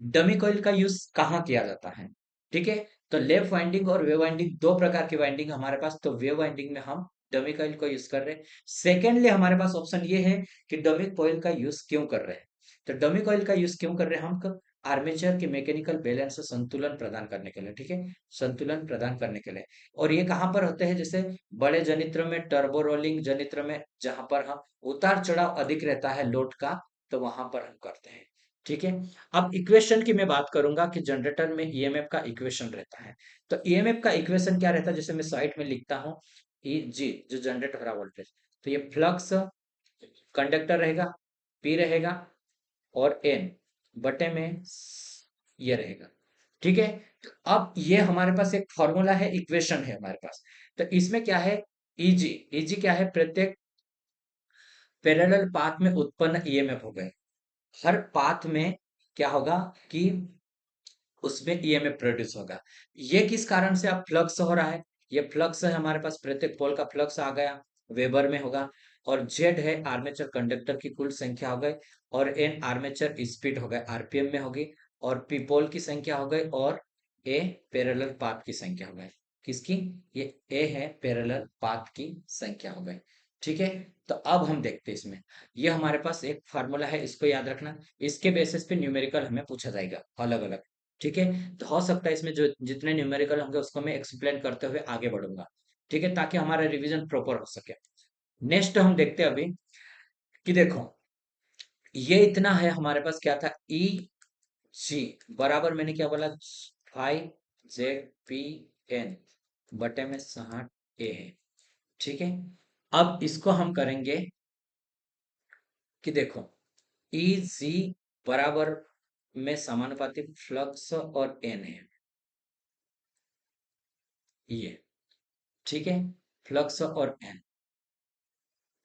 डमी कॉइल का यूज कहाँ किया जाता है। ठीक है, तो लेफ्ट वाइंडिंग और वेव वाइंडिंग दो प्रकार की वाइंडिंग हमारे पास, तो वेव वाइंडिंग में हम डमी कॉइल को यूज कर रहे हैं। सेकेंडली हमारे पास ऑप्शन ये है कि डमी कॉइल का यूज क्यों कर रहे हैं। तो डमी कॉइल का यूज क्यों कर रहे हैं हम, आर्मेचर के मैकेनिकल बैलेंस संतुलन प्रदान करने के लिए। ठीक है, संतुलन प्रदान करने के लिए। और ये कहाँ पर होते हैं, जैसे बड़े जनित्र में, टर्बो रोलिंग जनित्र में, जहां पर हम उतार चढ़ाव अधिक रहता है लोड का, तो वहां पर हम करते हैं। ठीक है, अब इक्वेशन की मैं बात करूंगा कि जनरेटर में ईएमएफ का इक्वेशन रहता है। तो ईएमएफ का इक्वेशन क्या रहता है, जैसे मैं साइड में लिखता हूँ, ई जी जो जनरेट हो रहा वोल्टेज, तो ये फ्लक्स कंडक्टर रहेगा, पी रहेगा, और एन बटे में ये रहेगा। ठीक है, तो अब ये हमारे पास एक फॉर्मूला है, इक्वेशन है हमारे पास। तो इसमें क्या है, ईजी, ईजी क्या है, प्रत्येक पैरेलल पाथ में उत्पन्न ईएमएफ हो गए। हर पाथ में क्या होगा कि उसमें ईएमएफ प्रोड्यूस होगा। ये किस कारण से अब फ्लक्स हो रहा है, ये फ्लक्स है हमारे पास, प्रत्येक पोल का फ्लक्स आ गया, वेबर में होगा। और जेड है आर्मेचर कंडक्टर की कुल संख्या हो गई, और एन आर्मेचर स्पीड हो गए, आरपीएम में होगी। और पी पोल की संख्या हो गई, और ए पैरेलल पाथ की संख्या हो गई। किसकी, ये ए है पैरेलल पाथ की संख्या हो गई। ठीक है, तो अब हम देखते हैं इसमें, ये हमारे पास एक फार्मूला है, इसको याद रखना। इसके बेसिस पे न्यूमेरिकल हमें पूछा जाएगा अलग अलग। ठीक है, तो हो सकता है इसमें जो जितने न्यूमेरिकल होंगे उसको मैं एक्सप्लेन करते हुए आगे बढ़ूंगा। ठीक है, ताकि हमारा रिवीजन प्रॉपर हो सके। नेक्स्ट हम देखते हैं अभी कि देखो ये इतना है हमारे पास, क्या था, ई जी बराबर मैंने क्या बोला, 5 ZPN बटे में 60 A है। ठीक है, अब इसको हम करेंगे कि देखो ई जी बराबर में समानुपाती फ्लक्स और एन है ये। ठीक है, फ्लक्स और एन,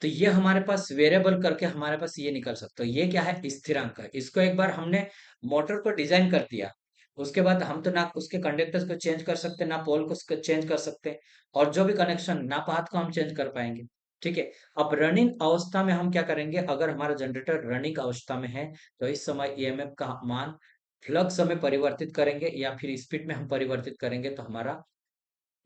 तो ये हमारे पास वेरिएबल करके हमारे पास ये निकल सकता है। ये क्या है, स्थिरांक है। इसको एक बार हमने मोटर को डिजाइन कर दिया, उसके बाद हम तो ना उसके कंडक्टर्स को चेंज कर सकते, ना पोल को चेंज कर सकते, और जो भी कनेक्शन, ना पाथ को हम चेंज कर पाएंगे। ठीक है, अब रनिंग अवस्था में हम क्या करेंगे, अगर हमारा जनरेटर रनिंग अवस्था में है तो इस समय ईएमएफ का मान फ्लक्स में परिवर्तित करेंगे, या फिर स्पीड में हम परिवर्तित करेंगे, तो हमारा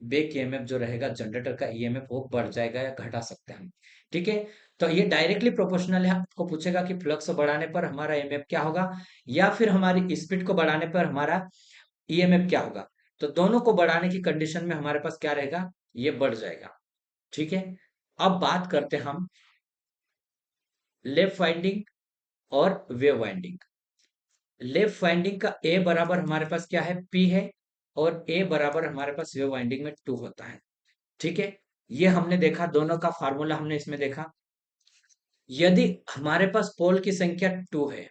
बैक ईएमएफ जो रहेगा जनरेटर का ईएमएफ वो बढ़ जाएगा या घटा सकते हैं हम। ठीक है, तो ये डायरेक्टली प्रोपोर्शनल है। आपको पूछेगा कि फ्लक्स बढ़ाने पर हमारा ईएमएफ क्या होगा, या फिर हमारी स्पीड को बढ़ाने पर हमारा ईएमएफ क्या होगा। तो दोनों को बढ़ाने की कंडीशन में हमारे पास क्या रहेगा, ये बढ़ जाएगा। ठीक है, अब बात करते हैं हम लेफ्ट वाइंडिंग और वेव वाइंडिंग। लेफ्ट वाइंडिंग का ए बराबर हमारे पास क्या है, पी है, और ए बराबर हमारे पास वेव वाइंडिंग में 2 होता है। ठीक है, ये हमने देखा, दोनों का फार्मूला हमने इसमें देखा। यदि हमारे पास पोल की संख्या 2 है,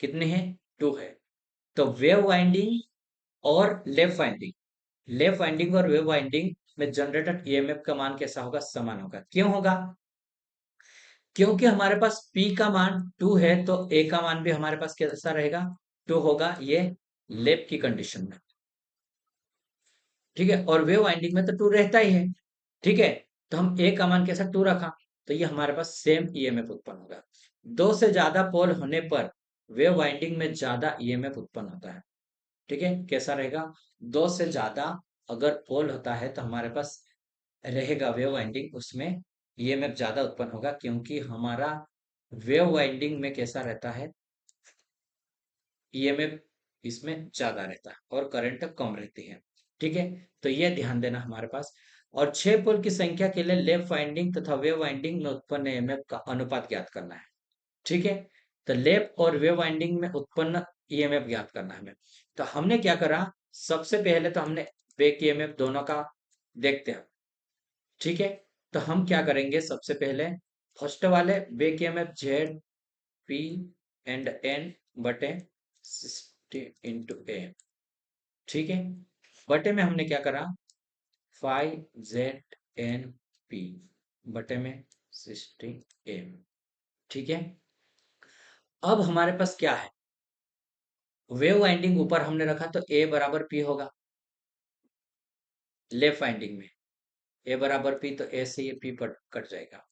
कितने हैं, 2 है, तो वेव वाइंडिंग और लेफ्ट वाइंडिंग और वेव वाइंडिंग में जनरेटेड ईएमएफ का मान कैसा होगा, समान होगा। क्यों होगा, क्योंकि हमारे पास P का मान 2 है, तो A का मान भी हमारे पास कैसा रहेगा, 2 होगा, ये लेफ्ट की कंडीशन में। ठीक है, और वेव वाइंडिंग में तो 2 रहता ही है। ठीक है, तो हम ए का मान कैसा 2 रखा, तो ये हमारे पास सेम ईएमएफ उत्पन्न होगा। 2 से ज्यादा पोल होने पर वेव वाइंडिंग में ज्यादा ईएमएफ उत्पन्न होता है। ठीक है, कैसा रहेगा? 2 से ज्यादा अगर पोल होता है तो हमारे पास रहेगा वेव वाइंडिंग, उसमें ईएमएफ ज्यादा उत्पन्न होगा, क्योंकि हमारा वेव वाइंडिंग में कैसा रहता है, ईएमएफ इसमें ज्यादा रहता है और करंट कम रहती है। ठीक है, तो ये ध्यान देना हमारे पास। और 6 पोल की संख्या के लिए लेफ्ट वाइंडिंग तथा वेव वाइंडिंग में उत्पन्न ईएमएफ का अनुपात ज्ञात करना है। ठीक है, तो लेफ्ट और वेव वाइंडिंग में उत्पन्न ईएमएफ ज्ञात करना है हमें। तो हमने क्या करा, सबसे पहले तो हमने बैक ईएमएफ दोनों का देखते हैं। ठीक है, तो हम क्या करेंगे, सबसे पहले फर्स्ट वाले back EMF Z P and N बटे 60 × ए। ठीक है, बटे में हमने क्या करा, 5 ZN P बटे में 60 A। ठीक है, अब हमारे पास क्या है, वेव वाइंडिंग ऊपर हमने रखा तो A बराबर P होगा लेफ्ट वाइंडिंग में। A बराबर P, तो A से ये P कट जाएगा।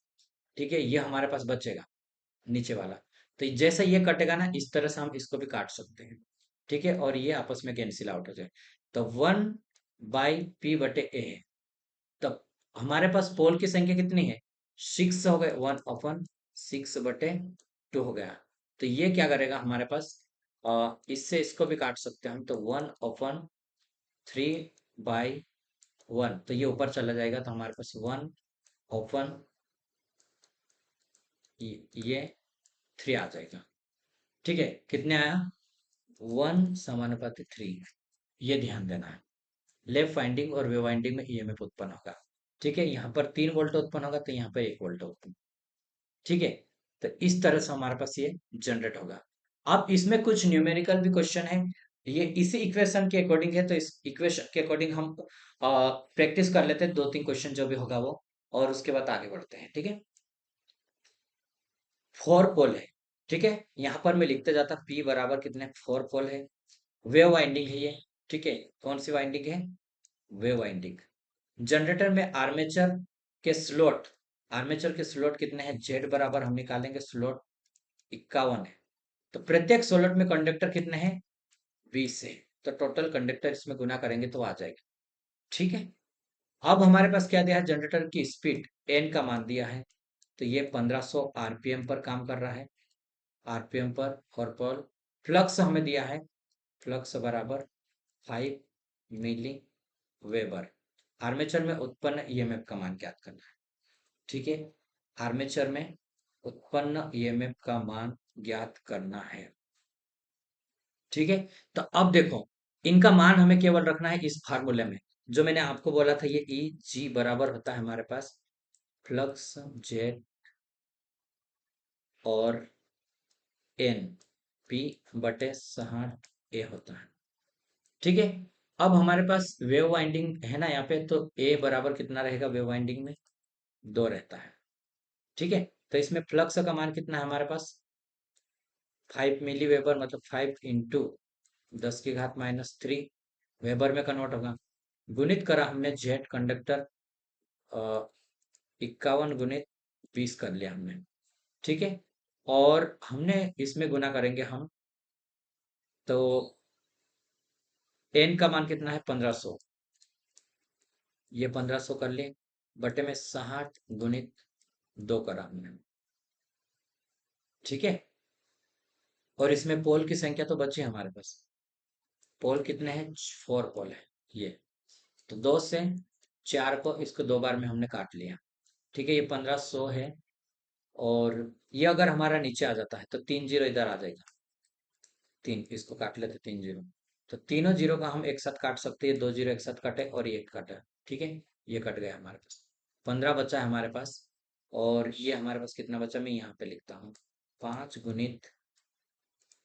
ठीक है, ये हमारे पास बचेगा नीचे वाला। तो जैसे ये कटेगा ना, इस तरह से हम इसको भी काट सकते हैं। ठीक है, और ये आपस में कैंसिल आउट हो जाए, तो 1/P/A है। तब हमारे पास पोल की संख्या कितनी है, 6 हो गए, 1/6/2 हो गया। तो ये क्या करेगा हमारे पास, इससे इसको भी काट सकते हैं हम, तो 1/3/1, तो ये ऊपर चला जाएगा, तो हमारे पास 1 ये 3 आ जाएगा। ठीक है, कितने आया, 1 = 3। ये ध्यान देना है, लेफ्ट वाइंडिंग और वे वाइंडिंग में ईएमएफ उत्पन्न होगा। ठीक है, यहाँ पर 3 वोल्ट उत्पन्न होगा, तो यहाँ पर 1 वोल्ट उत्पन्न। ठीक है, तो इस तरह से हमारे पास ये जनरेट होगा। अब इसमें कुछ न्यूमेरिकल भी क्वेश्चन है, ये इसी इक्वेशन के अकॉर्डिंग है, तो इस इक्वेशन के अकॉर्डिंग हम प्रैक्टिस कर लेते हैं, 2-3 क्वेश्चन जो भी होगा वो, और उसके बाद आगे बढ़ते हैं। ठीक है, 4 पोल है। ठीक है, यहाँ पर मैं लिखते जाता, P बराबर कितने, 4 पोल है, वेव वाइंडिंग है ये। ठीक है, कौन सी वाइंडिंग है, वेव वाइंडिंग। जनरेटर में आर्मेचर के स्लॉट कितने हैं, जेड बराबर हम निकालेंगे, स्लॉट 51 है। तो प्रत्येक स्लॉट में कंडक्टर कितने हैं, 20 है। तो टोटल कंडक्टर इसमें गुना करेंगे तो आ जाएगा। ठीक है, अब हमारे पास क्या दिया है, जनरेटर की स्पीड एन का मान दिया है, तो ये 1500 आरपीएम पर काम कर रहा है, आरपीएम पर पोल। फ्लक्स हमें दिया है, फ्लक्स बराबर 5 मिली वेबर। आर्मेचर में उत्पन्न ईएमएफ का मान ज्ञात करना है। ठीक है, आर्मेचर में उत्पन्न ईएमएफ का मान ज्ञात करना है। ठीक है, तो अब देखो, इनका मान हमें केवल रखना है इस फार्मूले में, जो मैंने आपको बोला था, ये ई जी बराबर होता है हमारे पास फ्लक्स जेड और एन पी बटे 60 ए होता है। ठीक है, अब हमारे पास वेव वाइंडिंग है ना यहाँ पे, तो ए बराबर कितना रहेगा, वेव वाइंडिंग में 2 रहता है। ठीक है, तो इसमें फ्लक्स का मान कितना है हमारे पास, 5 मिली वेबर, मतलब 5 × 10⁻³ वेबर में कन्वर्ट होगा। गुणित करा हमने जेड कंडक्टर, 51 × 20 कर लिया हमने। ठीक है, और हमने इसमें गुना करेंगे हम, तो एन का मान कितना है, 1500, ये 1500 कर लिए, बटे में 60 × 2 करा हमने। ठीक है, और इसमें पोल की संख्या तो बची हमारे पास, पोल कितने हैं, 4 पोल है ये, तो 2 से 4 को इसको 2 बार में हमने काट लिया। ठीक है, ये 1500 है, और ये अगर हमारा नीचे आ जाता है तो 3 जीरो इधर आ जाएगा, 3 इसको काट लेते, 3 जीरो, तो तीनों जीरो का हम एक साथ काट सकते हैं, 2 जीरो एक साथ कटे और ये कटा। ठीक है, ये कट गया हमारे पास, 15 बचा है हमारे पास। और ये हमारे पास कितना बचा, मैं यहाँ पे लिखता हूँ, 5 ×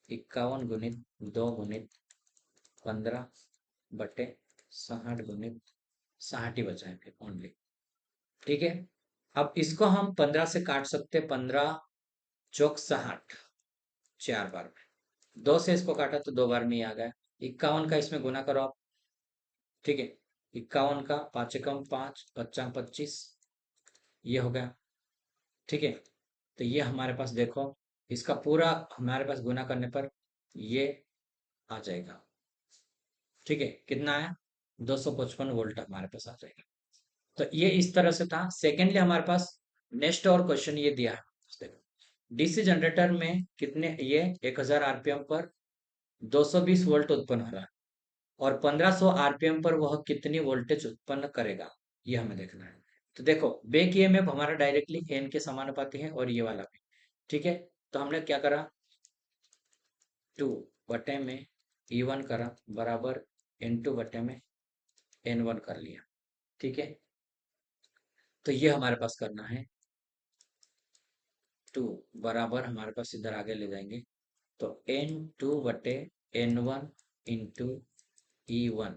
51 × 2 × 15 बटे 60 ही बचा है फिर ओनली। ठीक है, अब इसको हम 15 से काट सकते, 15 × 4 = 60, 4 बार में, 2 से इसको काटा तो 2 बार में ही आ गया। 51 का इसमें गुना करो आप। ठीक है, 51 का 5 × 5 = 25, ये हो गया। ठीक है, तो ये हमारे पास देखो, इसका पूरा हमारे पास गुना करने पर ये आ जाएगा। ठीक है, कितना आया? 255 वोल्ट हमारे पास आ जाएगा। तो ये इस तरह से था। सेकेंडली हमारे पास नेक्स्ट और क्वेश्चन ये दिया है, डीसी जनरेटर में कितने, ये 1000 आरपीएम पर 220 वोल्ट उत्पन्न हो रहा है और 1500 आरपीएम पर वह कितनी वोल्टेज उत्पन्न करेगा, ये हमें देखना है। तो देखो, बैक ईएमएफ हमारा डायरेक्टली एन के समानुपाती है और ये वाला भी। ठीक है, तो हमने क्या करा, 2/में E1 करा बराबर N2/में N1 कर लिया। ठीक है, तो ये हमारे पास करना है 2 बराबर, हमारे पास इधर आगे ले जाएंगे तो N2/N1 इंटू E1।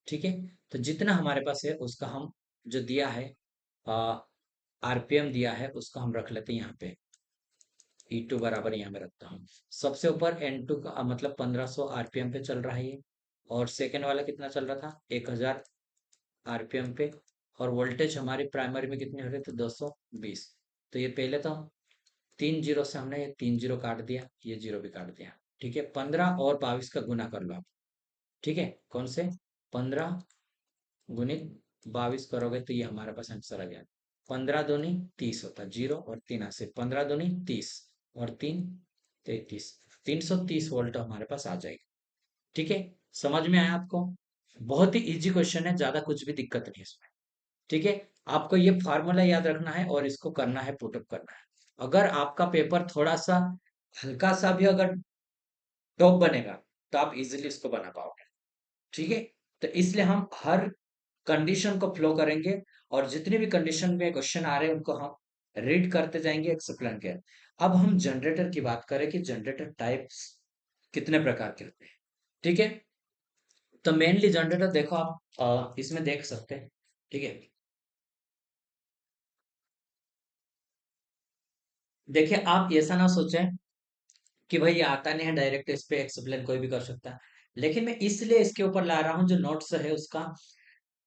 ठीक है, तो जितना हमारे पास है उसका हम जो दिया है आरपीएम दिया है उसका हम रख लेते हैं यहाँ पे। E2 बराबर यहाँ में रखता हूँ। सबसे ऊपर N2 का मतलब 1500 आरपीएम पे चल रहा है ये, और सेकेंड वाला कितना चल रहा था, 1000 आरपीएम पे, और वोल्टेज हमारी प्राइमरी में कितनी हो रही थी, 220। तो ये पहले तो 3 जीरो से हमने ये 3 जीरो काट दिया, ये जीरो भी काट दिया। ठीक है, 15 और 22 का गुना कर लो आप। ठीक है, कौन से, 15 गुणित 22 करोगे तो ये हमारे पास आंसर आ गया। 15 दूनी 30 होता है, जीरो और 3 से 15 दूनी 30 और 3 33, 330 वोल्ट हमारे पास आ जाएगा। ठीक है, समझ में आया आपको? बहुत ही इजी क्वेश्चन है, ज्यादा कुछ भी दिक्कत नहीं है इसमें। ठीक है, आपको ये फार्मूला याद रखना है और इसको करना है, पुटअप करना है। अगर आपका पेपर थोड़ा सा हल्का सा भी अगर टॉप बनेगा तो आप इजीली इसको बना पाओगे। ठीक है, तो इसलिए हम हर कंडीशन को फ्लो करेंगे और जितनी भी कंडीशन में क्वेश्चन आ रहे हैं उनको हम रीड करते जाएंगे, एक्सप्लेन के। अब हम जनरेटर की बात करें कि जनरेटर टाइप्स कितने प्रकार के होते हैं। ठीक है, तो मेनली जनरेटर देखो आप इसमें देख सकते हैं। ठीक है, देखिए आप ऐसा ना सोचें कि भाई ये आता नहीं है डायरेक्ट इस पे एक्सप्लेन कोई भी कर सकता है, लेकिन मैं इसलिए इसके ऊपर ला रहा हूं जो नोट्स है उसका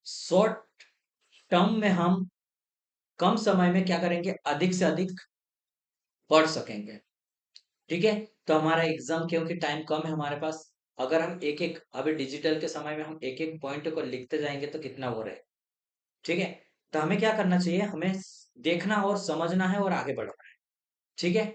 शॉर्ट टर्म में हम कम समय में क्या करेंगे, अधिक से अधिक पढ़ सकेंगे। ठीक है, तो हमारा एग्जाम क्योंकि टाइम कम है हमारे पास, अगर हम एक एक अभी डिजिटल के समय में हम एक एक पॉइंट को लिखते जाएंगे तो कितना वो रहे। ठीक है, तो हमें क्या करना चाहिए, हमें देखना और समझना है और आगे बढ़ना है। ठीक है,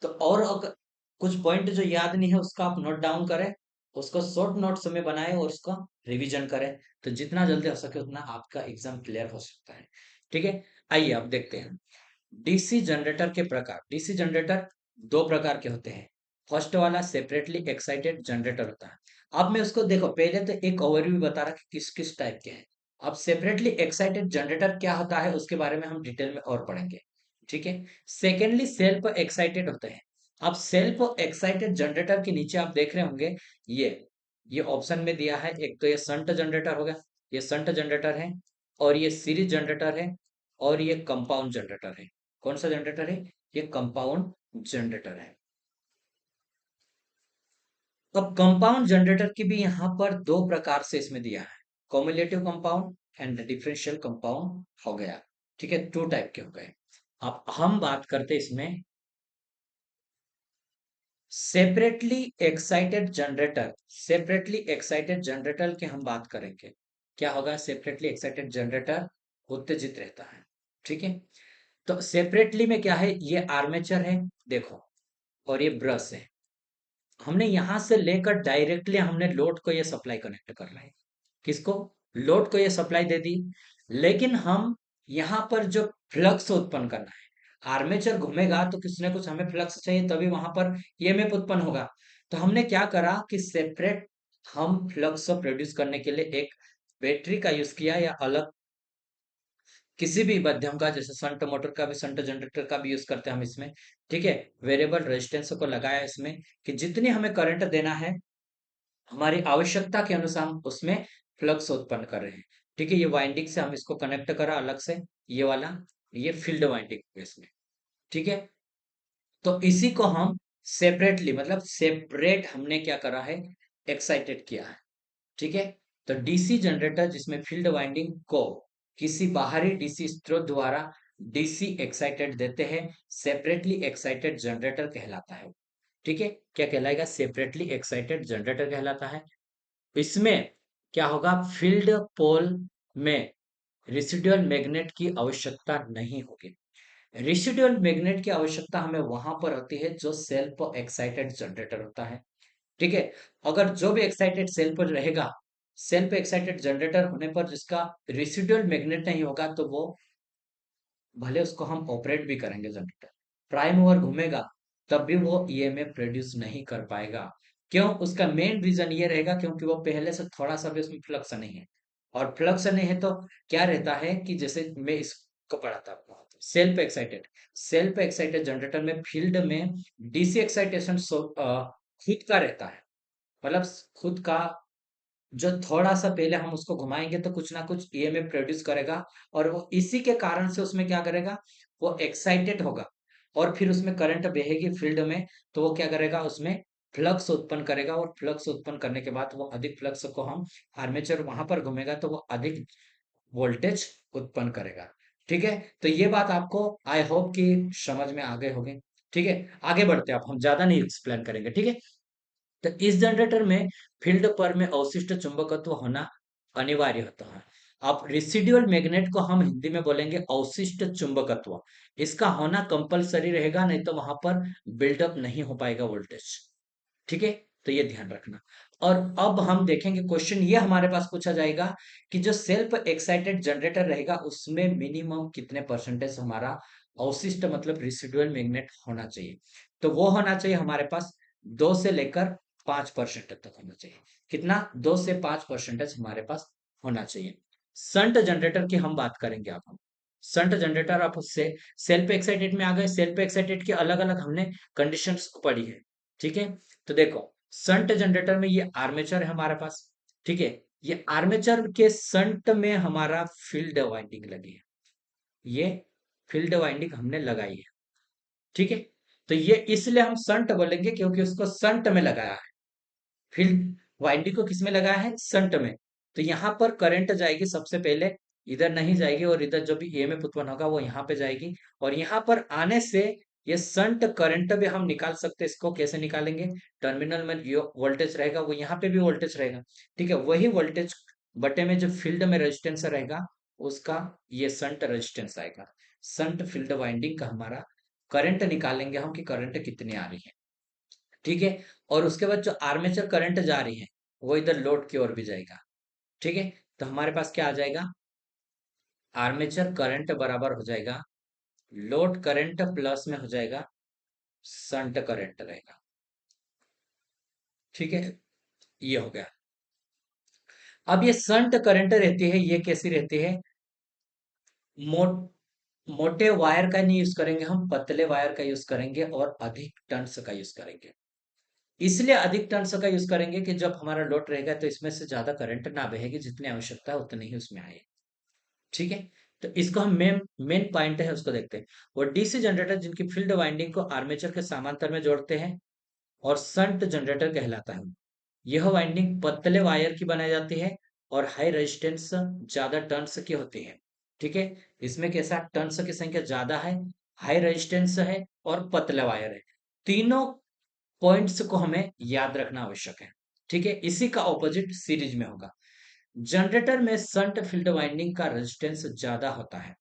तो और अगर कुछ पॉइंट जो याद नहीं है उसका आप नोट डाउन करें, उसको शॉर्ट नोट्स में बनाएं और उसका रिवीजन करें, तो जितना जल्दी हो सके उतना आपका एग्जाम क्लियर हो सकता है। ठीक है, आइए अब देखते हैं डीसी जनरेटर के प्रकार। डीसी जनरेटर दो प्रकार के होते हैं। फर्स्ट वाला सेपरेटली एक्साइटेड जनरेटर होता है। अब मैं उसको देखो, पहले तो एक ओवरव्यू बता रहा कि किस किस टाइप के हैं। अब सेपरेटली एक्साइटेड जनरेटर क्या होता है उसके बारे में हम डिटेल में और पढ़ेंगे। ठीक है, सेकेंडली सेल्फ एक्साइटेड होते हैं। अब सेल्फ एक्साइटेड जनरेटर के नीचे आप देख रहे होंगे ये ये ऑप्शन में दिया है, एक तो ये संट जनरेटर हो गया, ये संट जनरेटर है, और ये सीरीज जनरेटर है, और ये कंपाउंड जनरेटर है। कौन सा जनरेटर है, ये कंपाउंड जनरेटर है। अब कंपाउंड जनरेटर की भी यहां पर दो प्रकार से इसमें दिया है, cumulative compound and differential compound हो गया। ठीक है, टू टाइप के हो गए। अब हम बात करते इसमें separately excited generator. Separately excited generator की हम बात करेंगे, क्या होगा, सेपरेटली एक्साइटेड जनरेटर उत्तेजित रहता है। ठीक है, तो सेपरेटली में क्या है, ये आर्मेचर है देखो, और ये ब्रश है। हमने यहां से लेकर डायरेक्टली हमने लोड को ये सप्लाई कनेक्ट करना है, किसको, लोड को ये सप्लाई दे दी। लेकिन हम यहाँ पर जो फ्लक्स उत्पन्न करना है, आर्मेचर घूमेगा तो किसी न कुछ हमें फ्लक्स चाहिए, तभी वहां पर ईएमएफ उत्पन्न होगा। तो हमने क्या करा कि सेपरेट हम फ्लक्स को प्रोड्यूस करने के लिए एक बैटरी का यूज किया, या अलग किसी भी माध्यम का, जैसे संट मोटर का भी, संट जनरेटर का भी यूज करते हैं हम इसमें। ठीक है, वेरिएबल रेजिस्टेंस को लगाया इसमें कि जितनी हमें करंट देना है हमारी आवश्यकता के अनुसार उसमें फ्लक्स उत्पन्न कर रहे हैं। ठीक है, ये वाइंडिंग से हम इसको कनेक्ट करा अलग से, ये वाला, ये फील्ड वाइंडिंग है इसमें। ठीक है, तो इसी को हम सेपरेटली मतलब सेपरेट हमने क्या करा है, एक्साइटेड किया है। ठीक है, तो डीसी जनरेटर जिसमें फील्ड वाइंडिंग को किसी बाहरी डीसी स्रोत द्वारा डीसी एक्साइटेड देते हैं, सेपरेटली एक्साइटेड जनरेटर कहलाता है। ठीक है, क्या कहलाएगा? सेपरेटली एक्साइटेड जनरेटर कहलाता है। इसमें क्या होगा? फील्ड पोल में रेसिडुअल मैग्नेट की आवश्यकता नहीं होगी। रेसिडुअल मैग्नेट की आवश्यकता हमें वहां पर होती है जो सेल्फ एक्साइटेड जनरेटर होता है। ठीक है, अगर जो भी एक्साइटेड सेल पर रहेगा, सेल्फ एक्साइटेड जनरेटर होने पर जिसका रेसिडुअल मैग्नेट नहीं होगा, तो वो भले उसको हम ऑपरेट भी करेंगे जनरेटर, प्राइम मूवर घूमेगा, तब भी वो ईएमएफ प्रोड्यूस नहीं कर पाएगा। क्यों? उसका मेन रीजन ये रहेगा क्योंकि वो पहले से थोड़ा सा भी उसमें फ्लक्स नहीं है। और फ्लक्स नहीं है तो क्या रहता है कि जैसे मैं इसको पढ़ाता हूँ, सेल्फ एक्साइटेड जनरेटर में फील्ड में डीसी एक्साइटेशन खुद का रहता है। मतलब खुद का, जो थोड़ा-सा पहले हम उसको घुमाएँगे तो कुछ ना कुछ ईएमएफ प्रोड्यूस करेगा, और वो इसी के कारण से उसमें क्या करेगा, वो एक्साइटेड होगा और फिर उसमें करंट बहेगी फील्ड में, तो वो क्या करेगा, उसमें फ्लक्स उत्पन्न करेगा, और फ्लक्स उत्पन्न करने के बाद वो अधिक फ्लक्स को हम आर्मेचर वहाँ पर घूमेगा तो वो अधिक वोल्टेज उत्पन्न करेगा। ठीक है? तो ये बात आपको आई होप कि समझ में आ गए होंगे। ठीक है? आगे बढ़ते हैं, अब हम ज़्यादा नहीं एक्सप्लेन करेंगे। ठीक है? तो इस जनरेटर में फील्ड पर में अवशिष्ट चुंबकत्व होना अनिवार्य होता है। अब रेसिडुअल मैग्नेट को हम हिंदी में बोलेंगे अवशिष्ट चुंबकत्व। इसका होना कंपलसरी रहेगा, नहीं तो वहां पर बिल्डअप नहीं हो पाएगा वोल्टेज। ठीक है, तो ये ध्यान रखना। और अब हम देखेंगे क्वेश्चन ये हमारे पास पूछा जाएगा कि जो सेल्फ एक्साइटेड जनरेटर रहेगा उसमें मिनिमम कितने परसेंटेज हमारा अवशिष्ट मतलब रेसिडुअल मैग्नेट होना चाहिए। तो वो होना चाहिए हमारे पास 2 से लेकर 5% तक होना चाहिए। कितना? 2 से 5% हमारे पास होना चाहिए। संट जनरेटर की हम बात करेंगे। आप हम संट जनरेटर, आप उससे सेल्फ एक्साइटेड में आ गए। सेल्फ एक्साइटेड की अलग अलग हमने कंडीशंस पढ़ी है। ठीक है, तो देखो, संट जनरेटर में ये आर्मेचर है हमारे पास। ठीक है, ये आर्मेचर के संट में हमारा फील्ड वाइंडिंग लगी है। ये फील्ड वाइंडिंग हमने लगाई है। ठीक है, तो ये इसलिए हम संट बोलेंगे क्योंकि उसको संट में लगाया है। फील्ड वाइंडिंग को किसमें लगाया है? संट में। तो यहाँ पर करंट जाएगी सबसे पहले, इधर नहीं जाएगी, और इधर जो भी ईएमएफ उत्पन्न होगा वो यहाँ पे जाएगी, और यहाँ पर आने से ये संट करंट भी हम निकाल सकते हैं। इसको कैसे निकालेंगे? टर्मिनल में जो वोल्टेज रहेगा वो यहाँ पे भी वोल्टेज रहेगा। ठीक है, वही वोल्टेज बटे में जो फील्ड में रेजिस्टेंस रहेगा उसका ये संट रेजिस्टेंस आएगा। संट फील्ड वाइंडिंग का हमारा करंट निकालेंगे हम कि करंट कितनी आ रही है। ठीक है, और उसके बाद जो आर्मेचर करंट जा रही है वो इधर लोड की ओर भी जाएगा। ठीक है, तो हमारे पास क्या आ जाएगा? आर्मेचर करंट बराबर हो जाएगा लोड करंट प्लस में हो जाएगा संट करंट रहेगा। ठीक है, ये हो गया। अब ये संट करंट रहती है, ये कैसी रहती है? मो, मोटे वायर का नहीं यूज करेंगे, हम पतले वायर का यूज करेंगे और अधिक टर्न्स का यूज करेंगे। इसलिए अधिक टर्न्स का यूज करेंगे कि जब हमारा लोड रहेगा तो इसमें से ज्यादा करंट ना बहेगी, जितनी आवश्यकता है उतनी ही उसमें आएगी। ठीक है, तो इसको हम मेन मेन पॉइंट है उसको देखते हैं। वो डीसी जनरेटर जिनकी फील्ड वाइंडिंग को आर्मेचर के समांतर में जोड़ते हैं और संट जनरेटर कहलाता है। यह वाइंडिंग पतले वायर की बनाई जाती है और हाई रेजिस्टेंस ज्यादा टर्न्स की होती है। ठीक है, इसमें कैसा टर्न्स की संख्या ज्यादा है, हाई रेजिस्टेंस है और पतले वायर है। तीनों पॉइंट्स को हमें याद रखना आवश्यक है। ठीक है, इसी का ऑपोजिट सीरीज में होगा। जनरेटर में संट फील्ड वाइंडिंग का रेजिस्टेंस ज्यादा होता है।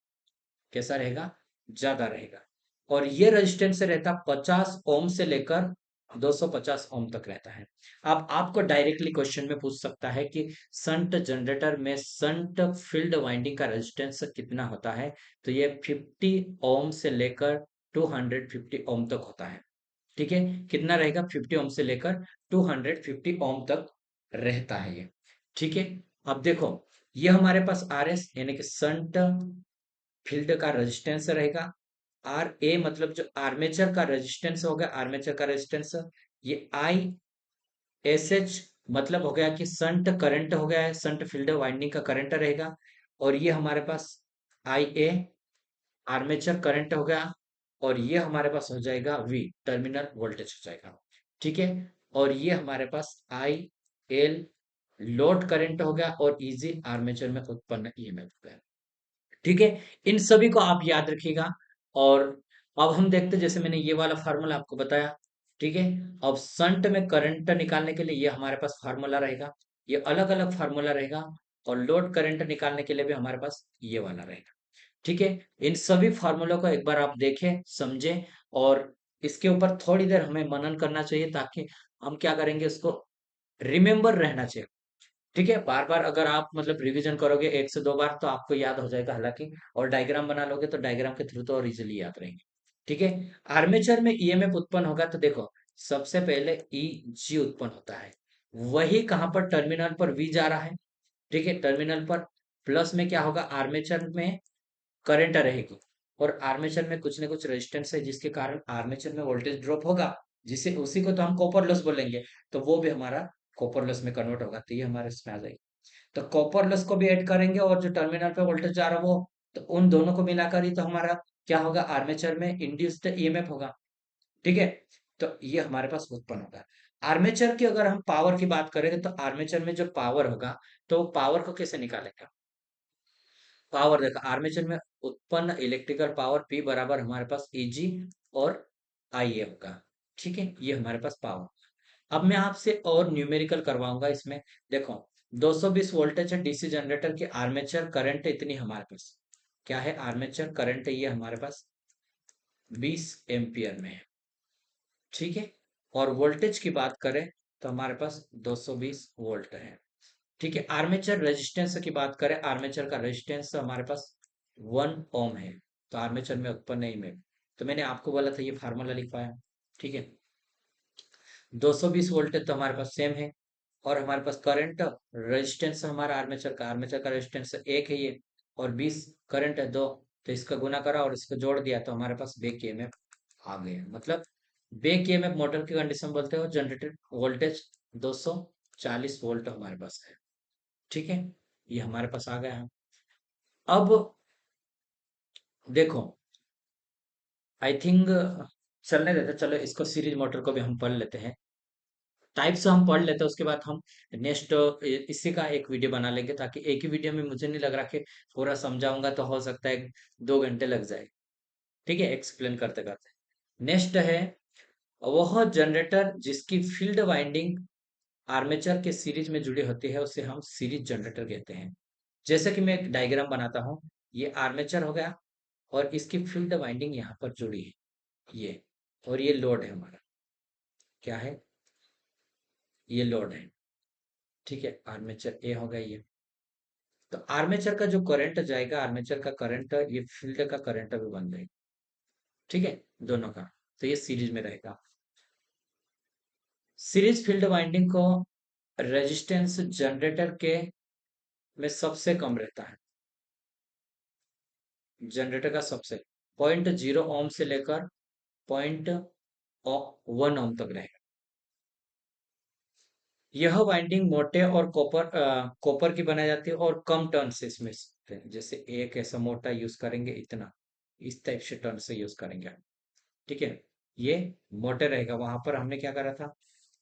कैसा रहेगा? ज्यादा रहेगा। और ये रेजिस्टेंस रहता 50 ओम से लेकर 250 ओम तक रहता है। अब आपको डायरेक्टली क्वेश्चन में पूछ सकता है कि संट जनरेटर में संट फील्ड वाइंडिंग का रेजिस्टेंस कितना होता है? तो ये 50 ओम से लेकर 250 ओम तक होता है। ठीक है, कितना रहेगा? 50 ओम से लेकर 250 ओम तक रहता है ये। ठीक है, अब देखो, ये हमारे पास आर एस यानी कि संट फील्ड का रेजिस्टेंस रहेगा। आर ए मतलब जो आर्मेचर का रेजिस्टेंस हो गया, आर्मेचर का रेजिस्टेंस। ये आई एस एच मतलब हो गया कि संट करंट हो गया है, संट फील्ड वाइंडिंग का करंट रहेगा। और ये हमारे पास आई ए आर्मेचर करंट हो गया, और ये हमारे पास हो जाएगा वी टर्मिनल वोल्टेज हो जाएगा। ठीक है, और ये हमारे पास आई एल लोड करंट हो गया, और इजी आर्मेचर में उत्पन्न ईएमएफ हो गया। ठीक है, इन सभी को आप याद रखिएगा। और अब हम देखते हैं, जैसे मैंने ये वाला फार्मूला आपको बताया। ठीक है, अब शंट में करंट निकालने के लिए ये हमारे पास फार्मूला रहेगा, ये अलग अलग फार्मूला रहेगा। और लोड करंट निकालने के लिए भी हमारे पास ये वाला रहेगा। ठीक है, इन सभी फार्मूलों को एक बार आप देखें, समझें, और इसके ऊपर थोड़ी देर हमें मनन करना चाहिए, ताकि हम क्या करेंगे, उसको रिमेम्बर रहना चाहिए। ठीक है, बार बार अगर आप मतलब रिवीजन करोगे 1 से 2 बार तो आपको याद हो जाएगा, हालांकि और डायग्राम बना लोगे तो डायग्राम के थ्रू तो और इजिली याद रहेंगे। ठीक है, आर्मेचर में ईएमएफ उत्पन्न होगा तो देखो, सबसे पहले ई जी उत्पन्न होता है। वही कहां पर, टर्मिनल पर वी जा रहा है। ठीक है, टर्मिनल पर प्लस में क्या होगा, आर्मेचर में करंट रहेगी, और आर्मेचर में कुछ ना कुछ रेजिस्टेंस है, जिसके कारण आर्मेचर में वोल्टेज ड्रॉप होगा, जिसे उसी को तो हम कॉपर लॉस बोलेंगे। तो वो भी हमारा कॉपर लॉस में कन्वर्ट होगा, तो ये हमारे इसमें आ जाएगा। तो कॉपर लॉस को भी ऐड करेंगे, और जो टर्मिनल पे वोल्टेज जा रहा है वो, तो उन दोनों को मिलाकर ही तो हमारा क्या होगा, आर्मेचर में इंड्यूस्ड ईएमएफ होगा। ठीक है, तो ये हमारे पास उत्पन्न होगा। आर्मेचर की अगर हम पावर की बात करें, तो आर्मेचर में जो पावर होगा, तो पावर को कैसे निकालेंगे। पावर देखो, आर्मेचर में उत्पन्न इलेक्ट्रिकल पावर P बराबर हमारे पास Eg और Ia होगा। ठीक है, ये हमारे पास पावर। अब मैं आपसे और न्यूमेरिकल करवाऊंगा इसमें। देखो, 220 वोल्टेज है डीसी जनरेटर की, आर्मेचर करंट इतनी हमारे पास, क्या है, आर्मेचर करंट ये हमारे पास 20 एम्पियर में है। ठीक है, और वोल्टेज की बात करें तो हमारे पास 220 वोल्ट है। ठीक है, आर्मेचर रेजिस्टेंस की बात करें, आर्मेचर का रेजिस्टेंस हमारे पास 1 ओम है। तो आर्मेचर में उत्पन्न नहीं में, तो मैंने आपको बोला था ये फार्मूला लिख पाया। ठीक है, 220 वोल्टेज तो हमारे पास सेम है, और हमारे पास करंट रेजिस्टेंस हमारा आर्मेचर का रेजिस्टेंस एक है ये, और 20 करंट है दो, तो इसका गुना करा और इसको जोड़ दिया तो हमारे पास बैक ईएमएफ आ गया। मतलब बैक ईएमएफ मोटर की कंडीशन बोलते हो, जनरेटेड वोल्टेज 240 वोल्ट हमारे पास है। ठीक है, ये हमारे पास आ गया है। अब देखो, आई थिंक चलने देते, चलो इसको सीरीज मोटर को भी हम पढ़ लेते हैं, टाइप्स हम पढ़ लेते हैं, उसके बाद हम नेक्स्ट इसी का एक वीडियो बना लेंगे, ताकि एक ही वीडियो में मुझे नहीं लग रहा कि पूरा समझाऊंगा, तो हो सकता है 2 घंटे लग जाए। ठीक है, एक्सप्लेन करते करते। नेक्स्ट है, वह जनरेटर जिसकी फील्ड वाइंडिंग आर्मेचर के सीरीज में जुड़ी होती है, उसे हम सीरीज जनरेटर कहते हैं। जैसे कि मैं एक डायग्राम बनाता हूँ, ये आर्मेचर हो गया, और इसकी फील्ड वाइंडिंग यहाँ पर जुड़ी है, ये, और ये लोड है हमारा, क्या है, ये लोड है। ठीक है, आर्मेचर ए हो गया ये। तो आर्मेचर का जो करंट जाएगा, आर्मेचर का करंट ये फील्ड का करंट भी बन जाएगा। ठीक है, दोनों का, तो ये सीरीज में रहेगा। सीरीज फील्ड वाइंडिंग को रेजिस्टेंस जनरेटर के में सबसे कम रहता है, जनरेटर का सबसे 0.0 ओम से लेकर 0.1 ओम तक रहेगा। यह वाइंडिंग मोटे और कॉपर की बनाई जाती है, और कम टर्न से इसमें सकते हैं। जैसे एक ऐसा मोटा यूज करेंगे इतना, इस टाइप से टर्न से यूज करेंगे हम। ठीक है, ये मोटे रहेगा, वहां पर हमने क्या करा था,